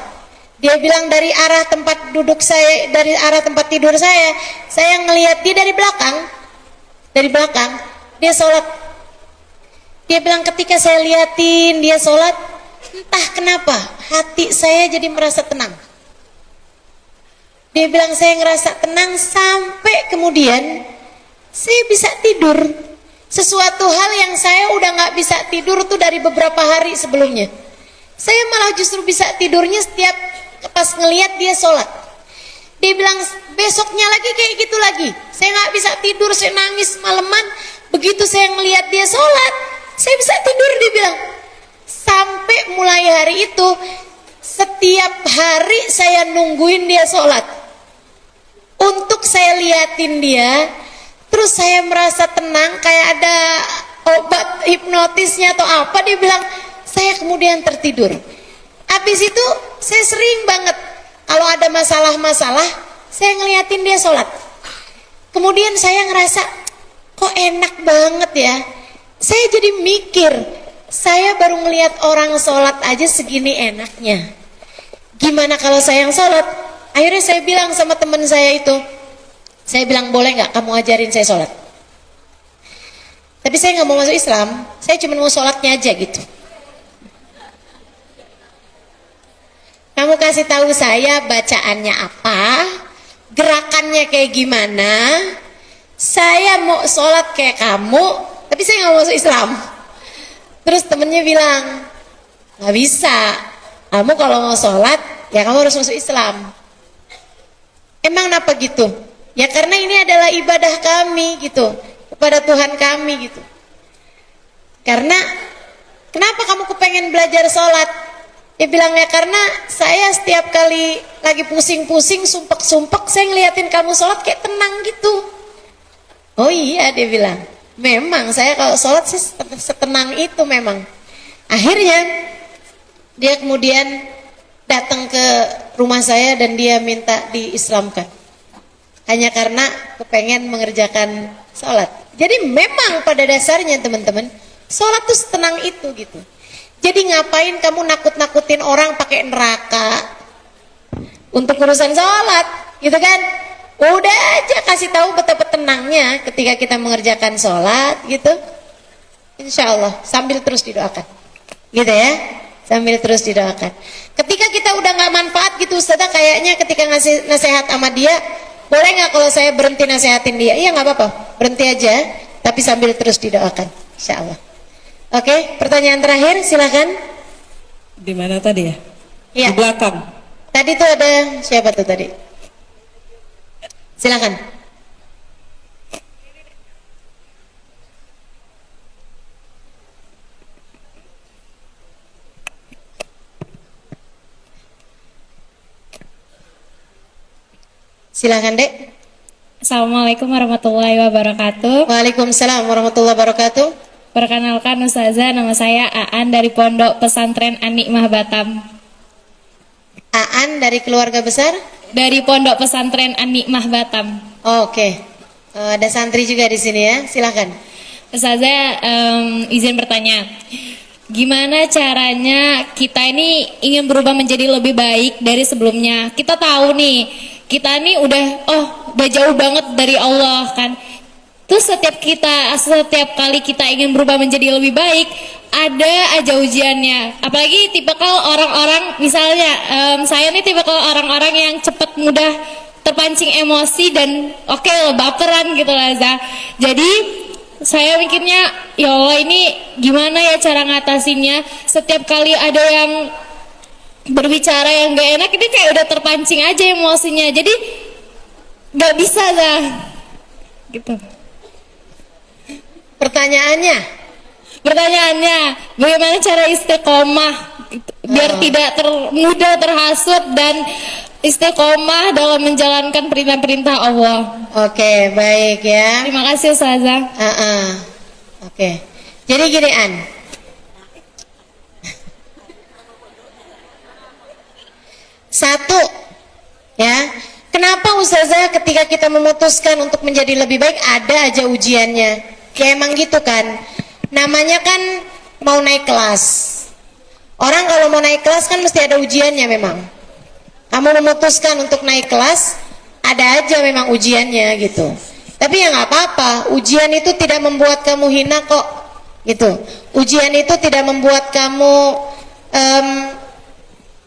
Dia bilang, dari arah tempat duduk saya, dari arah tempat tidur saya ngelihat dia dari belakang dia sholat. Dia bilang, ketika saya liatin dia sholat, entah kenapa hati saya jadi merasa tenang. Dia bilang, saya ngerasa tenang sampai kemudian saya bisa tidur. Sesuatu hal yang saya udah nggak bisa tidur tuh dari beberapa hari sebelumnya. Saya malah justru bisa tidurnya setiap pas ngelihat dia sholat. Dia bilang, besoknya lagi kayak gitu lagi. Saya nggak bisa tidur, saya nangis malaman. Begitu saya ngelihat dia sholat, saya bisa tidur. Dia bilang, sampai mulai hari itu setiap hari saya nungguin dia sholat untuk saya liatin dia. Terus saya merasa tenang, kayak ada obat hipnotisnya atau apa. Dia bilang, saya kemudian tertidur. Habis itu saya sering banget kalau ada masalah-masalah, saya ngeliatin dia sholat. Kemudian saya ngerasa, kok enak banget ya. Saya jadi mikir, saya baru ngeliat orang sholat aja segini enaknya. Gimana kalau saya yang sholat? Akhirnya saya bilang sama teman saya itu, saya bilang, boleh nggak kamu ajarin saya sholat? Tapi saya nggak mau masuk Islam, saya cuma mau sholatnya aja gitu. Kamu kasih tahu saya bacaannya apa, gerakannya kayak gimana. Saya mau sholat kayak kamu, tapi saya nggak mau masuk Islam. Terus temennya bilang, nggak bisa. Kamu kalau mau sholat, ya kamu harus masuk Islam. Emang kenapa gitu? Ya karena ini adalah ibadah kami gitu, kepada Tuhan kami gitu. Karena kenapa kamu kepengen belajar sholat? Dia bilang, ya karena saya setiap kali lagi pusing-pusing, sumpek-sumpek, saya ngeliatin kamu sholat kayak tenang gitu. Oh iya, dia bilang, memang saya kalau sholat sih setenang itu memang. Akhirnya dia kemudian datang ke rumah saya dan dia minta diislamkan. Hanya karena kepengen mengerjakan sholat. Jadi memang pada dasarnya teman-teman, sholat tuh setenang itu gitu. Jadi ngapain kamu nakut-nakutin orang pakai neraka, untuk urusan sholat, gitu kan? Udah aja kasih tahu betapa tenangnya ketika kita mengerjakan sholat, gitu. Insya Allah sambil terus didoakan, gitu ya, sambil terus didoakan. Ketika kita udah nggak manfaat gitu Ustazah, kayaknya ketika ngasih nasihat sama dia, boleh nggak kalau saya berhenti nasihatin dia? Iya nggak apa-apa, berhenti aja, tapi sambil terus didoakan, Insya Allah. Oke, pertanyaan terakhir, silakan. Di mana tadi ya? Iya. Di belakang. Tadi tuh ada siapa tuh tadi? Silakan. Silakan, Dek. Assalamualaikum warahmatullahi wabarakatuh. Waalaikumsalam warahmatullahi wabarakatuh. Perkenalkan Ustazah, nama saya Aan dari Pondok Pesantren An-Nikmah Batam. Aan dari keluarga besar? Dari Pondok Pesantren An-Nikmah Batam. Oke. Ada santri juga di sini ya. Silakan. Ustazah, izin bertanya. Gimana caranya kita ini ingin berubah menjadi lebih baik dari sebelumnya? Kita tahu nih, kita ini udah jauh banget dari Allah kan. Terus setiap kali kita ingin berubah menjadi lebih baik, ada aja ujiannya. Apalagi tipikal orang-orang, misalnya saya nih tipikal orang-orang yang cepat mudah terpancing emosi dan baperan gitu lah Zah. Jadi saya mikirnya, ya Allah ini gimana ya cara ngatasinnya? Setiap kali ada yang berbicara yang gak enak, ini kayak udah terpancing aja emosinya. Jadi gak bisa Zah. Gitu. Pertanyaannya, bagaimana cara istiqomah biar tidak mudah terhasut dan istiqomah dalam menjalankan perintah-perintah Allah. oke, baik ya. Terima kasih Ustazah. Oke. Jadi gini An. Satu, ya. Kenapa Ustazah ketika kita memutuskan untuk menjadi lebih baik ada aja ujiannya? Ya emang gitu kan. Namanya kan mau naik kelas. Orang kalau mau naik kelas kan mesti ada ujiannya memang. Kamu memutuskan untuk naik kelas, ada aja memang ujiannya gitu. Tapi ya nggak apa-apa, ujian itu tidak membuat kamu hina kok, gitu. Ujian itu tidak membuat kamu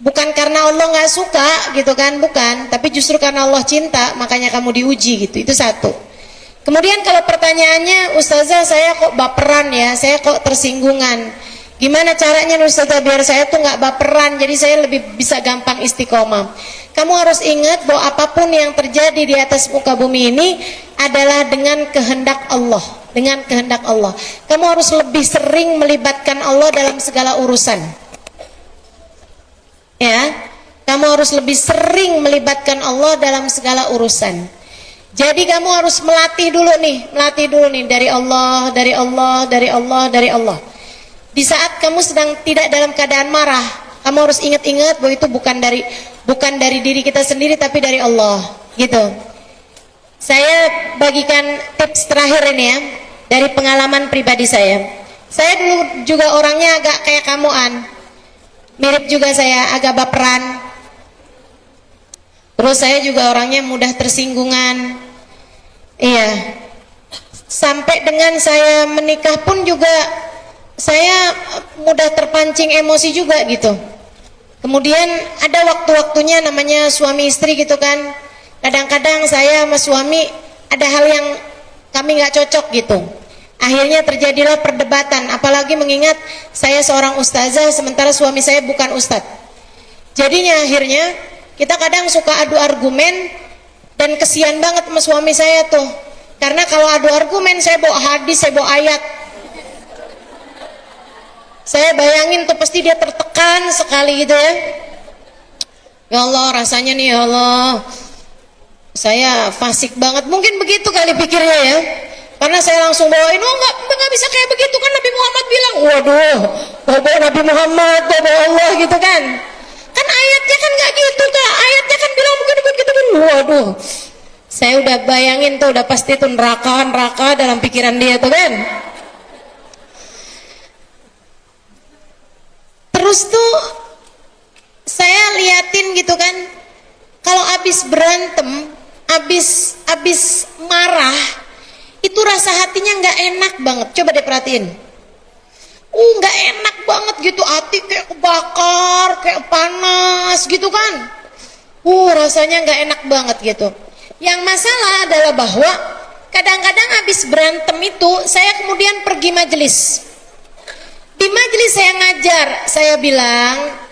bukan karena Allah nggak suka, gitu kan, bukan. Tapi justru karena Allah cinta, makanya kamu diuji gitu. Itu satu. Kemudian kalau pertanyaannya, Ustazah saya kok baperan ya, saya kok tersinggungan. Gimana caranya Ustazah biar saya tuh nggak baperan, jadi saya lebih bisa gampang istiqomah. Kamu harus ingat bahwa apapun yang terjadi di atas muka bumi ini adalah dengan kehendak Allah, dengan kehendak Allah. Kamu harus lebih sering melibatkan Allah dalam segala urusan. Ya, kamu harus lebih sering melibatkan Allah dalam segala urusan. Jadi kamu harus melatih dulu nih dari Allah, dari Allah, dari Allah, dari Allah. Di saat kamu sedang tidak dalam keadaan marah, kamu harus ingat-ingat bahwa itu bukan dari diri kita sendiri tapi dari Allah, gitu. Saya bagikan tips terakhir ini ya, dari pengalaman pribadi saya. Saya dulu juga orangnya agak kayak kamu An. Mirip juga saya, agak baperan. Terus saya juga orangnya mudah tersinggungan. Iya. Sampai dengan saya menikah pun juga saya mudah terpancing emosi juga gitu. Kemudian ada waktu-waktunya namanya suami istri gitu kan. Kadang-kadang saya sama suami ada hal yang kami nggak cocok gitu. Akhirnya terjadilah perdebatan, apalagi mengingat saya seorang ustazah sementara suami saya bukan ustadz. Jadinya akhirnya kita kadang suka adu argumen dan kesian banget sama suami saya tuh. Karena kalau adu argumen saya bawa hadis, saya bawa ayat. Saya bayangin tuh pasti dia tertekan sekali gitu ya. Ya Allah rasanya nih ya Allah, saya fasik banget. Mungkin begitu kali pikirnya ya. Karena saya langsung bawain, nggak bisa kayak begitu kan Nabi Muhammad bilang. Waduh, bawa Nabi Muhammad, bawa Allah gitu kan. Kan ayatnya kan nggak gitu Kak, ayatnya kan bilang begitu. Waduh, saya udah bayangin tuh, udah pasti tuh neraka dalam pikiran dia tuh kan. Terus tuh saya liatin gitu kan, kalau abis berantem, abis marah, itu rasa hatinya nggak enak banget. Coba deh perhatiin. Nggak enak banget gitu, hati kayak kebakar, kayak panas gitu kan. Rasanya nggak enak banget gitu. Yang masalah adalah bahwa kadang-kadang habis berantem itu saya kemudian pergi majelis. Di majelis saya ngajar, saya bilang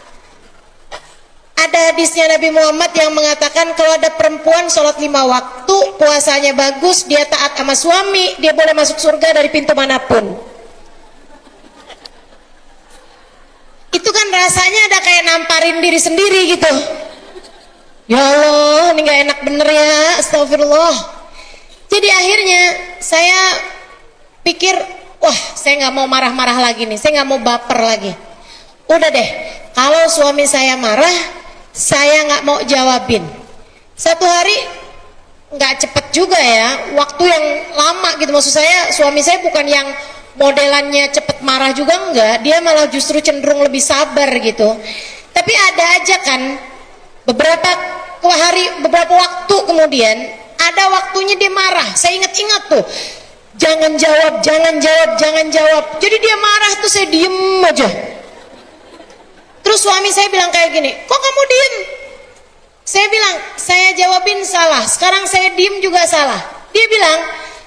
ada hadisnya Nabi Muhammad yang mengatakan kalau ada perempuan sholat 5 waktu, puasanya bagus, dia taat sama suami, dia boleh masuk surga dari pintu manapun. Itu kan rasanya ada kayak namparin diri sendiri gitu. Ya Allah, ini gak enak bener ya, astagfirullah. Jadi akhirnya saya pikir, wah saya gak mau marah-marah lagi nih, saya gak mau baper lagi. Udah deh, kalau suami saya marah, saya gak mau jawabin. Satu hari gak cepet juga ya, waktu yang lama gitu. Maksud saya, suami saya bukan yang modelannya cepet marah juga enggak, dia malah justru cenderung lebih sabar gitu. Tapi ada aja kan beberapa waktu kemudian ada waktunya dia marah. Saya ingat-ingat tuh, jangan jawab. Jadi dia marah tuh saya diem aja. Terus suami saya bilang kayak gini, kok kamu diem? Saya bilang, saya jawabin salah, sekarang saya diem juga salah. Dia bilang,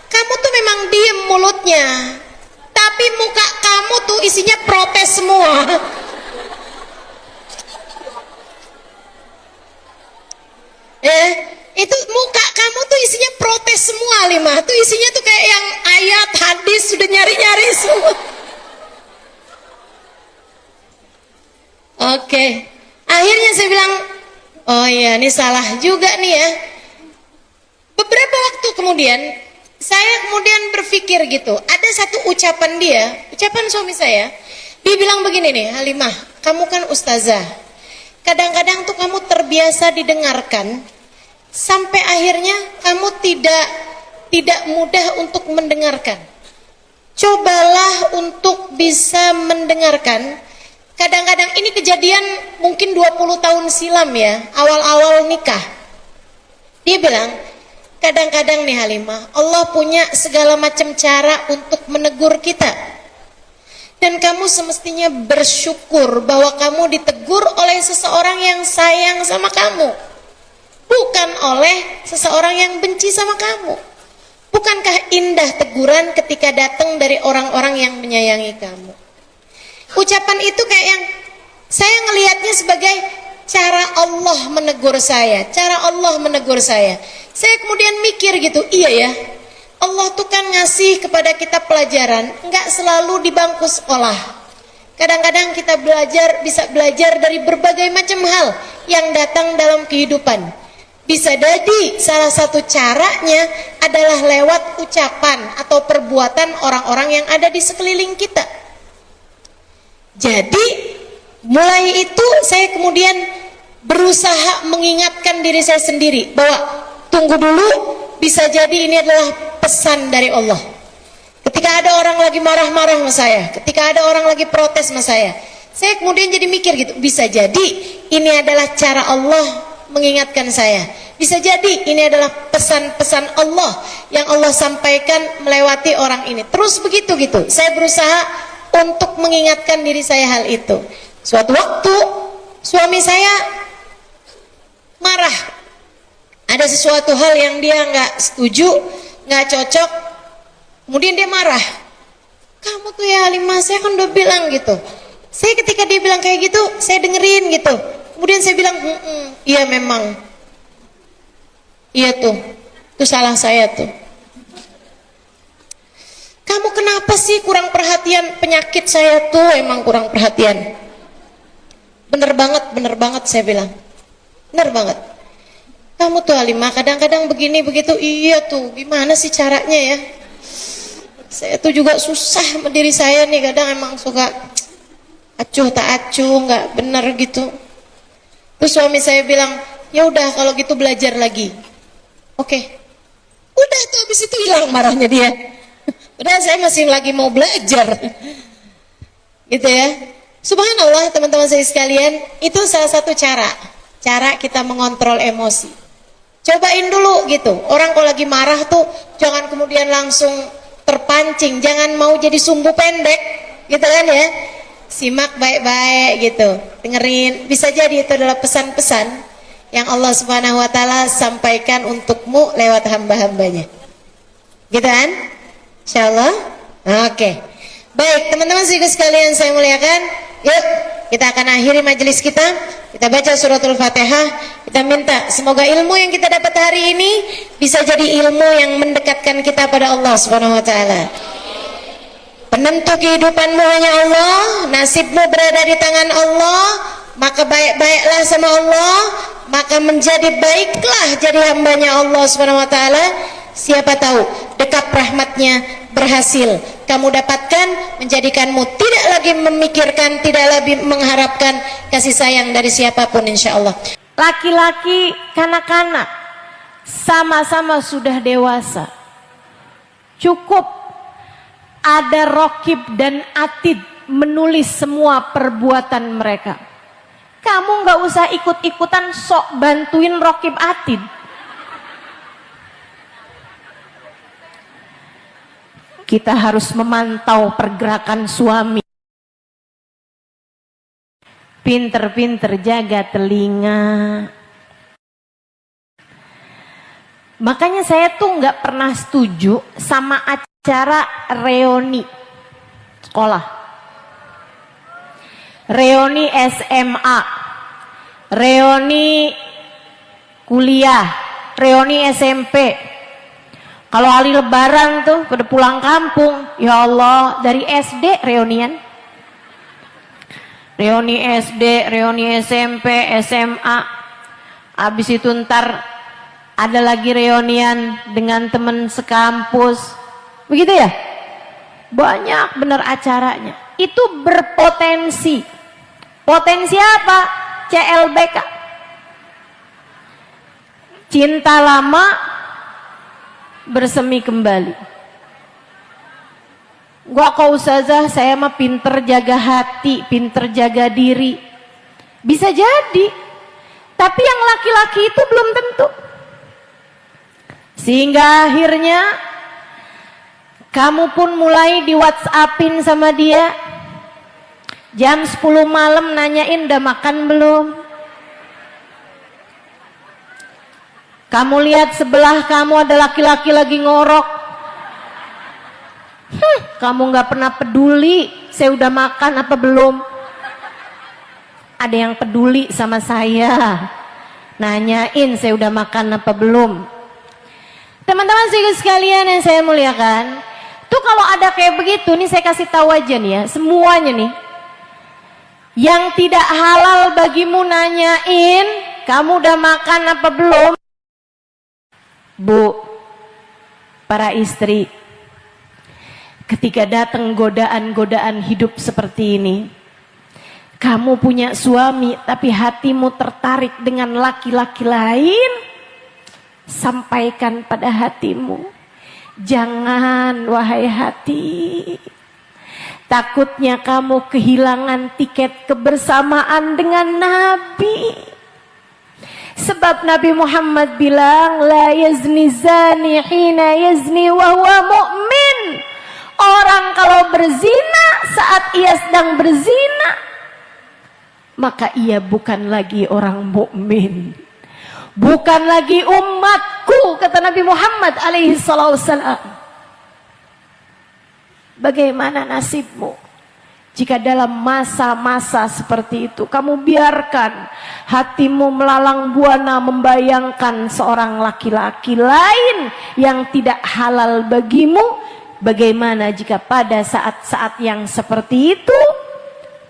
kamu tuh memang diem mulutnya, tapi muka kamu tuh isinya protes semua. Itu muka kamu tuh isinya protes semua, Lima. Tuh isinya tuh kayak yang ayat, hadis, sudah nyari-nyari semua. Oke. Akhirnya saya bilang, oh iya ini salah juga nih ya. Beberapa waktu kemudian, saya kemudian berpikir gitu, ada satu ucapan dia, ucapan suami saya. Dia bilang begini nih, Halimah, kamu kan ustazah. Kadang-kadang tuh kamu terbiasa didengarkan, sampai akhirnya kamu tidak mudah untuk mendengarkan. Cobalah untuk bisa mendengarkan. Kadang-kadang ini kejadian mungkin 20 tahun silam ya, awal-awal nikah. Dia bilang, kadang-kadang nih Halimah, Allah punya segala macam cara untuk menegur kita. Dan kamu semestinya bersyukur bahwa kamu ditegur oleh seseorang yang sayang sama kamu, bukan oleh seseorang yang benci sama kamu. Bukankah indah teguran ketika datang dari orang-orang yang menyayangi kamu? Ucapan itu kayak yang saya ngelihatnya sebagai cara Allah menegur saya, cara Allah menegur saya. Saya kemudian mikir gitu, iya ya, Allah tuh kan ngasih kepada kita pelajaran, nggak selalu di bangku sekolah. Kadang-kadang kita bisa belajar dari berbagai macam hal yang datang dalam kehidupan. Bisa jadi salah satu caranya adalah lewat ucapan atau perbuatan orang-orang yang ada di sekeliling kita. Jadi mulai itu saya kemudian berusaha mengingatkan diri saya sendiri bahwa tunggu dulu, bisa jadi ini adalah pesan dari Allah. Ketika ada orang lagi marah-marah sama saya, ketika ada orang lagi protes sama saya kemudian jadi mikir gitu, bisa jadi ini adalah cara Allah mengingatkan saya. Bisa jadi ini adalah pesan-pesan Allah yang Allah sampaikan melewati orang ini. Terus begitu gitu. Saya berusaha untuk mengingatkan diri saya hal itu. Suatu waktu suami saya marah. Ada sesuatu hal yang dia nggak setuju, nggak cocok, kemudian dia marah. Kamu tuh ya Halimah, saya kan udah bilang gitu. Saya ketika dia bilang kayak gitu, saya dengerin gitu. Kemudian saya bilang, iya memang, iya tuh, itu salah saya tuh. Kamu kenapa sih kurang perhatian? Penyakit saya tuh emang kurang perhatian. Bener banget saya bilang, bener banget. Kamu tuh Halimah kadang-kadang begini begitu. Iya tuh, gimana sih caranya ya? Saya tuh juga susah sama diri saya nih, kadang emang suka acuh tak acuh, nggak bener gitu. Terus suami saya bilang, ya udah kalau gitu belajar lagi. Oke. Udah tuh habis itu hilang marahnya dia. Udah saya masih lagi mau belajar. Gitu ya. Subhanallah teman-teman saya sekalian, itu salah satu cara. cara kita mengontrol emosi. Cobain dulu gitu. Orang kalau lagi marah tuh jangan kemudian langsung terpancing, jangan mau jadi sumbu pendek, gitu kan ya. Simak baik-baik gitu, dengerin. Bisa jadi itu adalah pesan-pesan yang Allah Subhanahu wa taala sampaikan untukmu lewat hamba-hambanya. Gitu kan? Insyaallah. Oke. Baik, teman-teman sekalian saya muliakan, yuk kita akan akhiri majelis kita. Kita baca suratul Fatihah. Kita minta semoga ilmu yang kita dapat hari ini bisa jadi ilmu yang mendekatkan kita pada Allah Subhanahu wa taala. Penentu kehidupanmu hanya Allah, nasibmu berada di tangan Allah, maka baik-baiklah sama Allah, maka menjadi baiklah jadi hambanya Allah Subhanahu wa taala. Siapa tahu dekat rahmatnya berhasil kamu dapatkan, menjadikanmu tidak lagi memikirkan, tidak lagi mengharapkan kasih sayang dari siapapun, insya Allah. Laki-laki, kanak-kanak sama-sama sudah dewasa, cukup ada Rokib dan Atid menulis semua perbuatan mereka. Kamu nggak usah ikut-ikutan sok bantuin Rokib Atid. Kita harus memantau pergerakan suami. Pinter-pinter jaga telinga. Makanya saya tuh nggak pernah setuju sama acara reuni sekolah. Reuni SMA. Reuni kuliah. Reuni SMP. Kalau hari lebaran tuh pada pulang kampung, ya Allah, dari SD reunian. Reuni SD, reuni SMP, SMA. Habis itu ntar ada lagi reunian dengan teman sekampus. Begitu ya? Banyak bener acaranya. Itu berpotensi. Potensi apa? CLBK. Cinta lama bersemi kembali. Gua kok ustazah, saya mah pinter jaga hati, pinter jaga diri. Bisa jadi. Tapi yang laki-laki itu belum tentu. Sehingga akhirnya kamu pun mulai di WhatsAppin sama dia. Jam 10 malam nanyain udah makan belum? Kamu lihat sebelah kamu ada laki-laki lagi ngorok. Kamu nggak pernah peduli, saya udah makan apa belum? Ada yang peduli sama saya, nanyain saya udah makan apa belum? Teman-teman sekalian yang saya muliakan, tuh kalau ada kayak begitu, nih saya kasih tahu aja nih ya, semuanya nih. Yang tidak halal bagimu nanyain, kamu udah makan apa belum? Bu, para istri, ketika datang godaan-godaan hidup seperti ini, kamu punya suami tapi hatimu tertarik dengan laki-laki lain, sampaikan pada hatimu, jangan wahai hati, takutnya kamu kehilangan tiket kebersamaan dengan Nabi. Sebab Nabi Muhammad bilang, la yazni zani hina yazni wa huwa mu'min. Orang kalau berzina saat ia sedang berzina, maka ia bukan lagi orang mukmin, bukan lagi umatku, kata Nabi Muhammad alaihi salam. Bagaimana nasibmu jika dalam masa-masa seperti itu kamu biarkan hatimu melalang buana membayangkan seorang laki-laki lain yang tidak halal bagimu? Bagaimana jika pada saat-saat yang seperti itu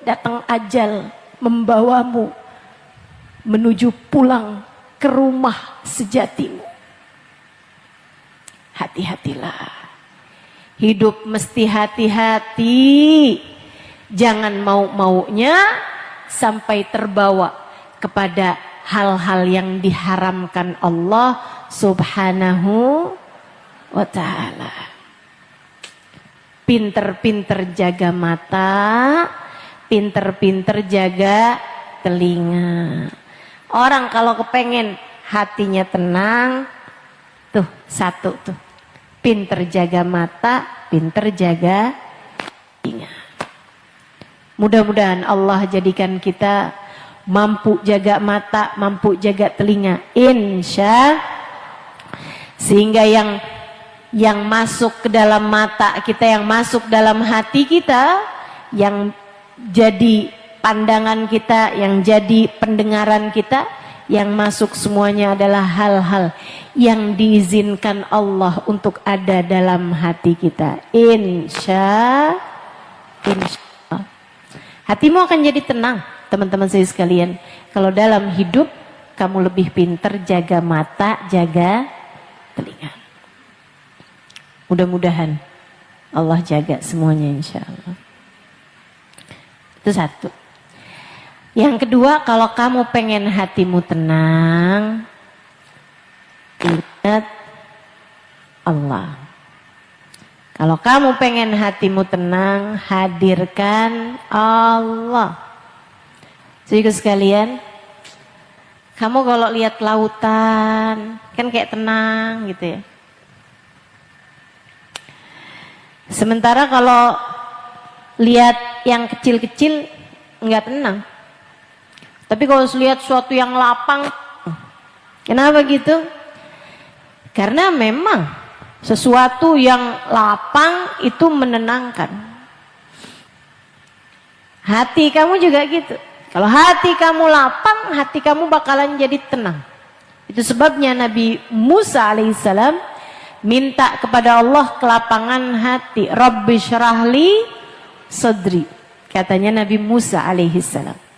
datang ajal membawamu menuju pulang ke rumah sejatimu? Hati-hatilah. Hidup mesti hati-hati. Jangan mau-maunya sampai terbawa kepada hal-hal yang diharamkan Allah Subhanahu wa ta'ala. Pinter-pinter jaga mata, pinter-pinter jaga telinga. Orang kalau kepengen hatinya tenang, tuh satu tuh, pinter jaga mata, pinter jaga telinga. Mudah-mudahan Allah jadikan kita mampu jaga mata, mampu jaga telinga, insya. Sehingga yang masuk ke dalam mata kita, yang masuk dalam hati kita, yang jadi pandangan kita, yang jadi pendengaran kita, yang masuk semuanya adalah hal-hal yang diizinkan Allah untuk ada dalam hati kita. Insya Allah. Hatimu akan jadi tenang, teman-teman saya sekalian. Kalau dalam hidup kamu lebih pintar jaga mata, jaga telinga. Mudah-mudahan Allah jaga semuanya insya Allah. Itu satu. Yang kedua, kalau kamu pengen hatimu tenang, ingat Allah. Kalau kamu pengen hatimu tenang, hadirkan Allah. Saudara sekalian, kamu kalau lihat lautan, kan kayak tenang gitu ya. Sementara kalau lihat yang kecil-kecil, enggak tenang. Tapi kalau lihat sesuatu yang lapang, kenapa gitu? Karena memang sesuatu yang lapang itu menenangkan. Hati kamu juga gitu. Kalau hati kamu lapang, hati kamu bakalan jadi tenang. Itu sebabnya Nabi Musa alaihissalam minta kepada Allah kelapangan hati. Rabbi syrahli sadri. Katanya Nabi Musa alaihissalam.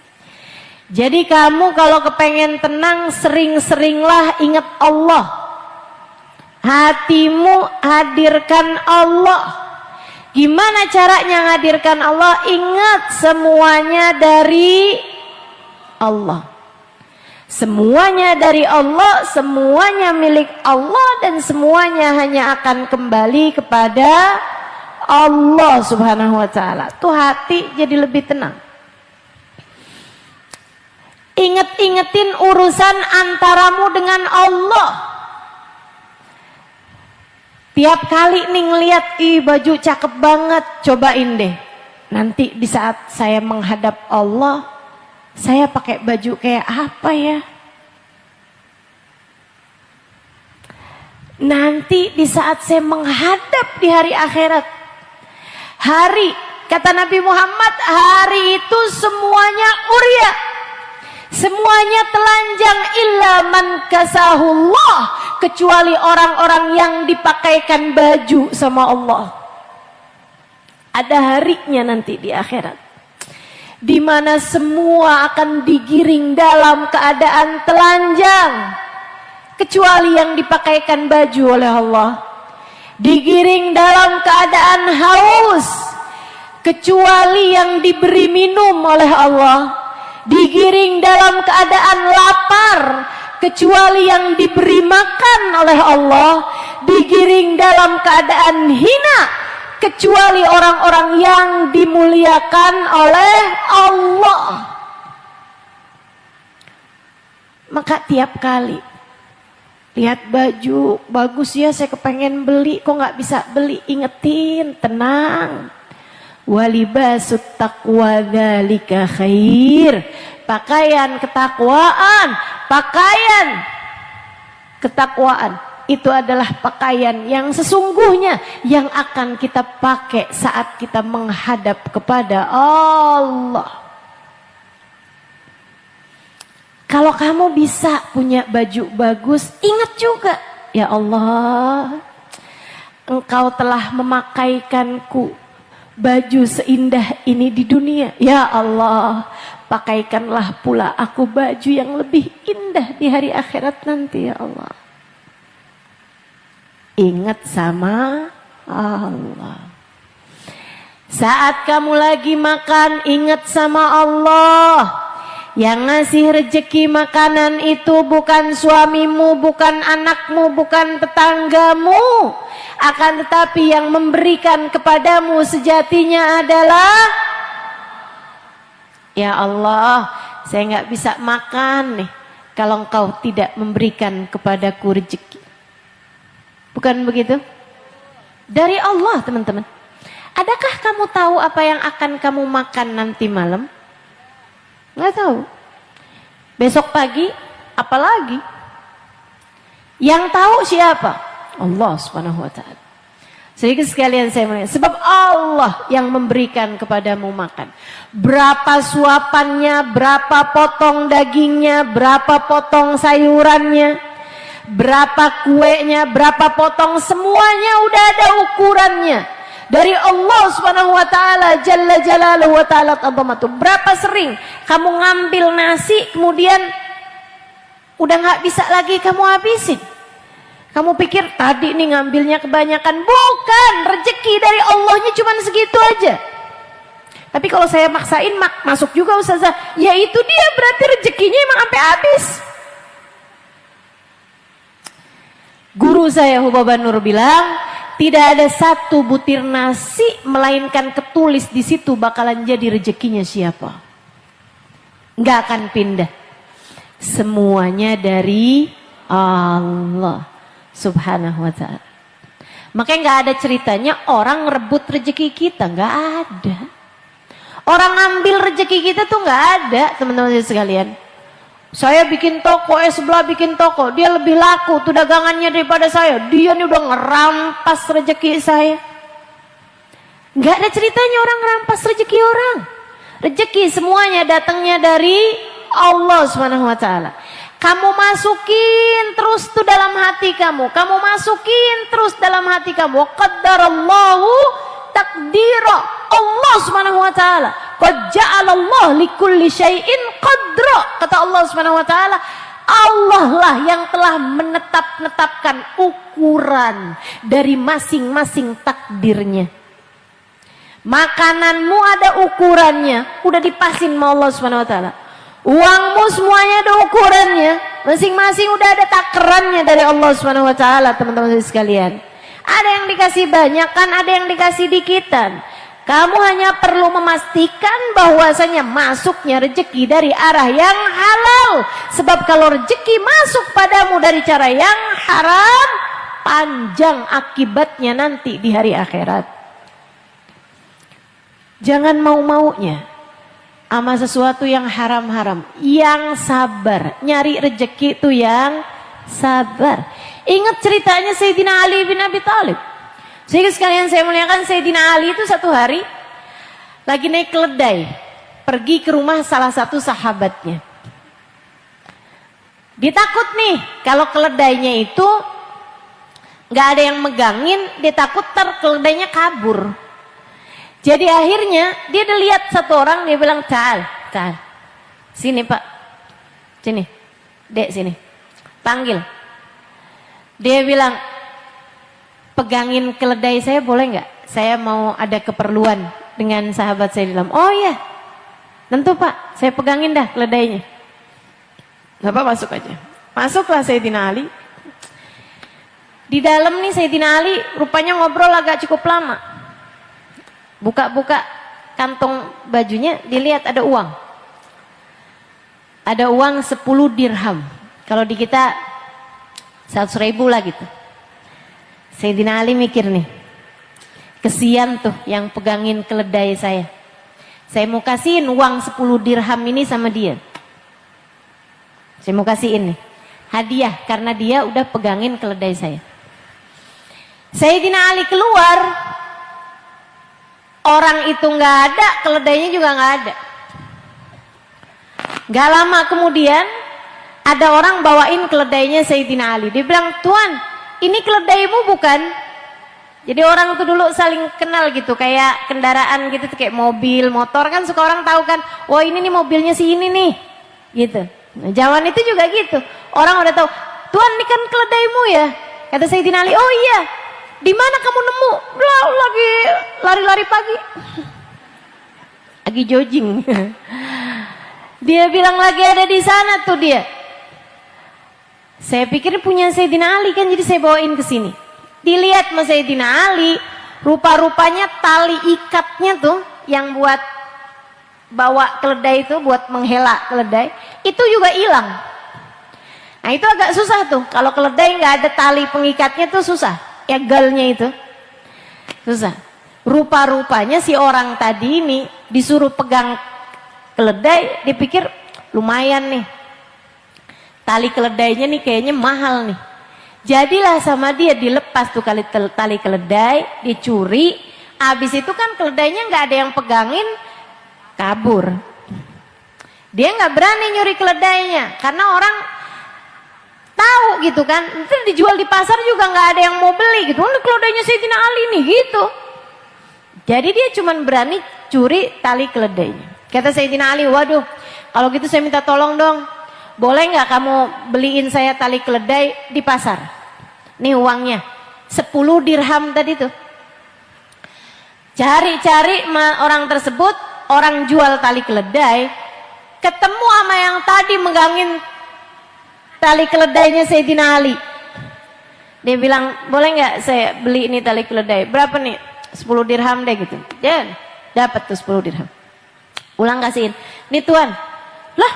Jadi kamu kalau kepengen tenang, sering-seringlah ingat Allah. Hatimu hadirkan Allah. Gimana caranya menghadirkan Allah? Ingat semuanya dari Allah. Semuanya dari Allah, semuanya milik Allah, dan semuanya hanya akan kembali kepada Allah subhanahu wa ta'ala. Tuh hati jadi lebih tenang. Inget-ingetin urusan antaramu dengan Allah. Tiap kali nih ngeliat, ih baju cakep banget, cobain deh. Nanti di saat saya menghadap Allah, saya pakai baju kayak apa ya? Nanti di saat saya menghadap di hari akhirat, hari, kata Nabi Muhammad, hari itu semuanya uria. Semuanya telanjang illa man kasahullah, kecuali orang-orang yang dipakaikan baju sama Allah. Ada harinya nanti di akhirat, di mana semua akan digiring dalam keadaan telanjang, kecuali yang dipakaikan baju oleh Allah. Digiring dalam keadaan haus, kecuali yang diberi minum oleh Allah. Digiring dalam keadaan lapar, kecuali yang diberi makan oleh Allah. Digiring dalam keadaan hina, kecuali orang-orang yang dimuliakan oleh Allah. Maka tiap kali lihat baju bagus ya, saya kepengen beli, kok nggak bisa beli, ingetin, tenang. Walibasut taqwa dzalika khair. Pakaian ketakwaan, pakaian ketakwaan itu adalah pakaian yang sesungguhnya yang akan kita pakai saat kita menghadap kepada Allah. Kalau kamu bisa punya baju bagus, ingat juga, ya Allah, Engkau telah memakaikanku baju seindah ini di dunia. Ya Allah, pakaikanlah pula aku baju yang lebih indah di hari akhirat nanti, ya Allah. Ingat sama Allah. Saat kamu lagi makan, ingat sama Allah. Yang ngasih rezeki makanan itu bukan suamimu, bukan anakmu, bukan tetanggamu. Akan tetapi yang memberikan kepadamu sejatinya adalah, ya Allah, saya nggak bisa makan nih. kalau engkau tidak memberikan kepadaku rezeki. Bukan begitu? Dari Allah, teman-teman. Adakah kamu tahu apa yang akan kamu makan nanti malam? Nggak tahu. Besok pagi, apalagi? Yang tahu siapa? Allah Subhanahu wa ta'ala. Sedikit sekalian saya menanya, sebab Allah yang memberikan kepadamu makan. Berapa suapannya, berapa potong dagingnya, berapa potong sayurannya, berapa kuenya, berapa potong, semuanya udah ada ukurannya. Dari Allah Subhanahu wa ta'ala, Jalla Jalaluhu wa ta'ala azamatu. Berapa sering kamu ngambil nasi, kemudian udah gak bisa lagi kamu habisin. Kamu pikir tadi nih ngambilnya kebanyakan. Bukan, rezeki dari Allahnya cuma segitu aja. Tapi kalau saya maksain masuk juga Ustazah. Ya itu dia, berarti rezekinya emang sampai habis. Guru saya Hubaba Nur bilang, tidak ada satu butir nasi melainkan ketulis di situ bakalan jadi rezekinya siapa. Nggak akan pindah. Semuanya dari Allah Subhanahu wa ta'ala. Makanya nggak ada ceritanya orang rebut rezeki kita, nggak ada. Orang ngambil rezeki kita tuh nggak ada, teman-teman sekalian. Saya bikin toko, sebelah bikin toko, dia lebih laku tuh dagangannya daripada saya. Dia nih udah ngerampas rezeki saya. Nggak ada ceritanya orang ngerampas rezeki orang. Rezeki semuanya datangnya dari Allah Subhanahu wa ta'ala. Kamu masukin terus tuh dalam hati kamu. Kamu masukin terus dalam hati kamu. Qaddarallahu takdira. Allah Subhanahu wa ta'ala. Qad ja'alallah likulli syai'in qadra. Kata Allah Subhanahu wa ta'ala, Allah lah yang telah menetapkan ukuran dari masing-masing takdirnya. Makananmu ada ukurannya, udah dipasin sama Allah Subhanahu wa ta'ala. Uangmu semuanya ada ukurannya, masing-masing udah ada takarannya dari Allah Subhanahu wa ta'ala, teman-teman sekalian. Ada yang dikasih banyak kan, ada yang dikasih dikitan. Kamu hanya perlu memastikan bahwasanya masuknya rezeki dari arah yang halal. Sebab kalau rezeki masuk padamu dari cara yang haram, panjang akibatnya nanti di hari akhirat. Jangan mau-maunya sama sesuatu yang haram-haram. Yang sabar. Nyari rezeki itu yang sabar. Ingat ceritanya Sayyidina Ali bin Abi Thalib. Sehingga sekalian saya muliakan, Sayyidina Ali itu satu hari lagi naik keledai. Pergi ke rumah salah satu sahabatnya. Dia takut nih kalau keledainya itu gak ada yang megangin. Dia takut keledainya kabur. Jadi akhirnya dia udah lihat satu orang, dia bilang, Ta'al. Sini Pak. Sini. Dek sini. Panggil. Dia bilang, pegangin keledai saya boleh nggak? Saya mau ada keperluan dengan sahabat saya. Dalam. Oh iya. Tentu Pak, saya pegangin dah keledainya. Bapak masuk aja. Masuklah Sayyidina Ali. Di dalam nih Sayyidina Ali rupanya ngobrol agak cukup lama. Buka-buka kantong bajunya, dilihat ada uang. Ada uang 10 dirham. Kalau di kita 100.000 lah gitu. Sayyidina Ali mikir nih, kesian tuh yang pegangin keledai saya. Saya mau kasihin uang 10 dirham ini sama dia. Saya mau kasihin nih, hadiah karena dia udah pegangin keledai saya. Sayyidina Ali keluar. Orang itu nggak ada, keledainya juga nggak ada. Gak lama kemudian ada orang bawain keledainya Sayyidina Ali. Dia bilang, Tuan, ini keledaimu bukan? Jadi orang itu dulu saling kenal gitu, kayak kendaraan gitu, kayak mobil, motor kan suka orang tahu kan, wah ini nih mobilnya si ini nih, gitu. Nah, zaman itu juga gitu, orang udah tahu, Tuan ini kan keledaimu ya? Kata Sayyidina Ali, oh iya. Di mana kamu nemu? Lagi lari-lari pagi. Lagi jogging. Dia bilang lagi ada di sana tuh dia. Saya pikir punya Sayyidina Ali kan, jadi saya bawain ke sini. Dilihat sama Sayyidina Ali, rupa-rupanya tali ikatnya tuh yang buat bawa keledai itu, buat menghela keledai, itu juga hilang. Nah itu agak susah tuh. Kalau keledai nggak ada tali pengikatnya tuh susah. Egalnya itu susah. Rupa-rupanya si orang tadi ini disuruh pegang keledai, dipikir lumayan nih. Tali keledainya nih kayaknya mahal nih. Jadilah sama dia dilepas tuh tali keledai, dicuri. Habis itu kan keledainya nggak ada yang pegangin, kabur. Dia nggak berani nyuri keledainya karena orang tahu gitu kan. Itu dijual di pasar juga nggak ada yang mau beli gitu. Ini keledainya Sayyidina Ali nih gitu. Jadi dia cuma berani curi tali keledainya. Kata Sayyidina Ali, waduh, kalau gitu saya minta tolong dong. Boleh nggak kamu beliin saya tali keledai di pasar? Nih uangnya, 10 dirham tadi tuh. Cari-cari orang tersebut, orang jual tali keledai, ketemu sama yang tadi megangin tali keledainya Sayyidina Ali. Dia bilang, boleh nggak saya beli ini tali keledai? Berapa nih? 10 dirham deh gitu. Ya, dapat tuh 10 dirham. Pulang kasihin. Nih tuan, lah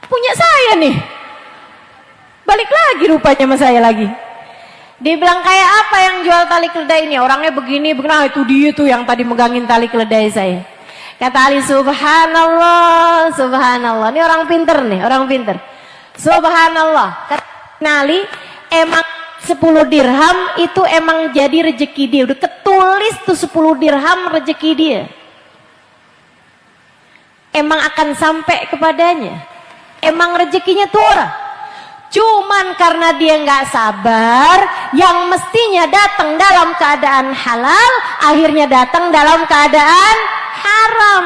punya saya nih. Balik lagi rupanya sama saya lagi. Dia bilang, kayak apa yang jual tali keledai ini? Orangnya begini, begini. Itu dia tuh yang tadi megangin tali keledai saya. Kata Ali, subhanallah, subhanallah. Ini orang pinter nih, orang pinter. Subhanallah. Kata Ali, emang 10 dirham itu emang jadi rezeki dia. Udah ketulis tuh 10 dirham rezeki dia. Emang akan sampai kepadanya. Emang rezekinya tuh orang. Cuman karena dia nggak sabar, yang mestinya datang dalam keadaan halal, akhirnya datang dalam keadaan haram.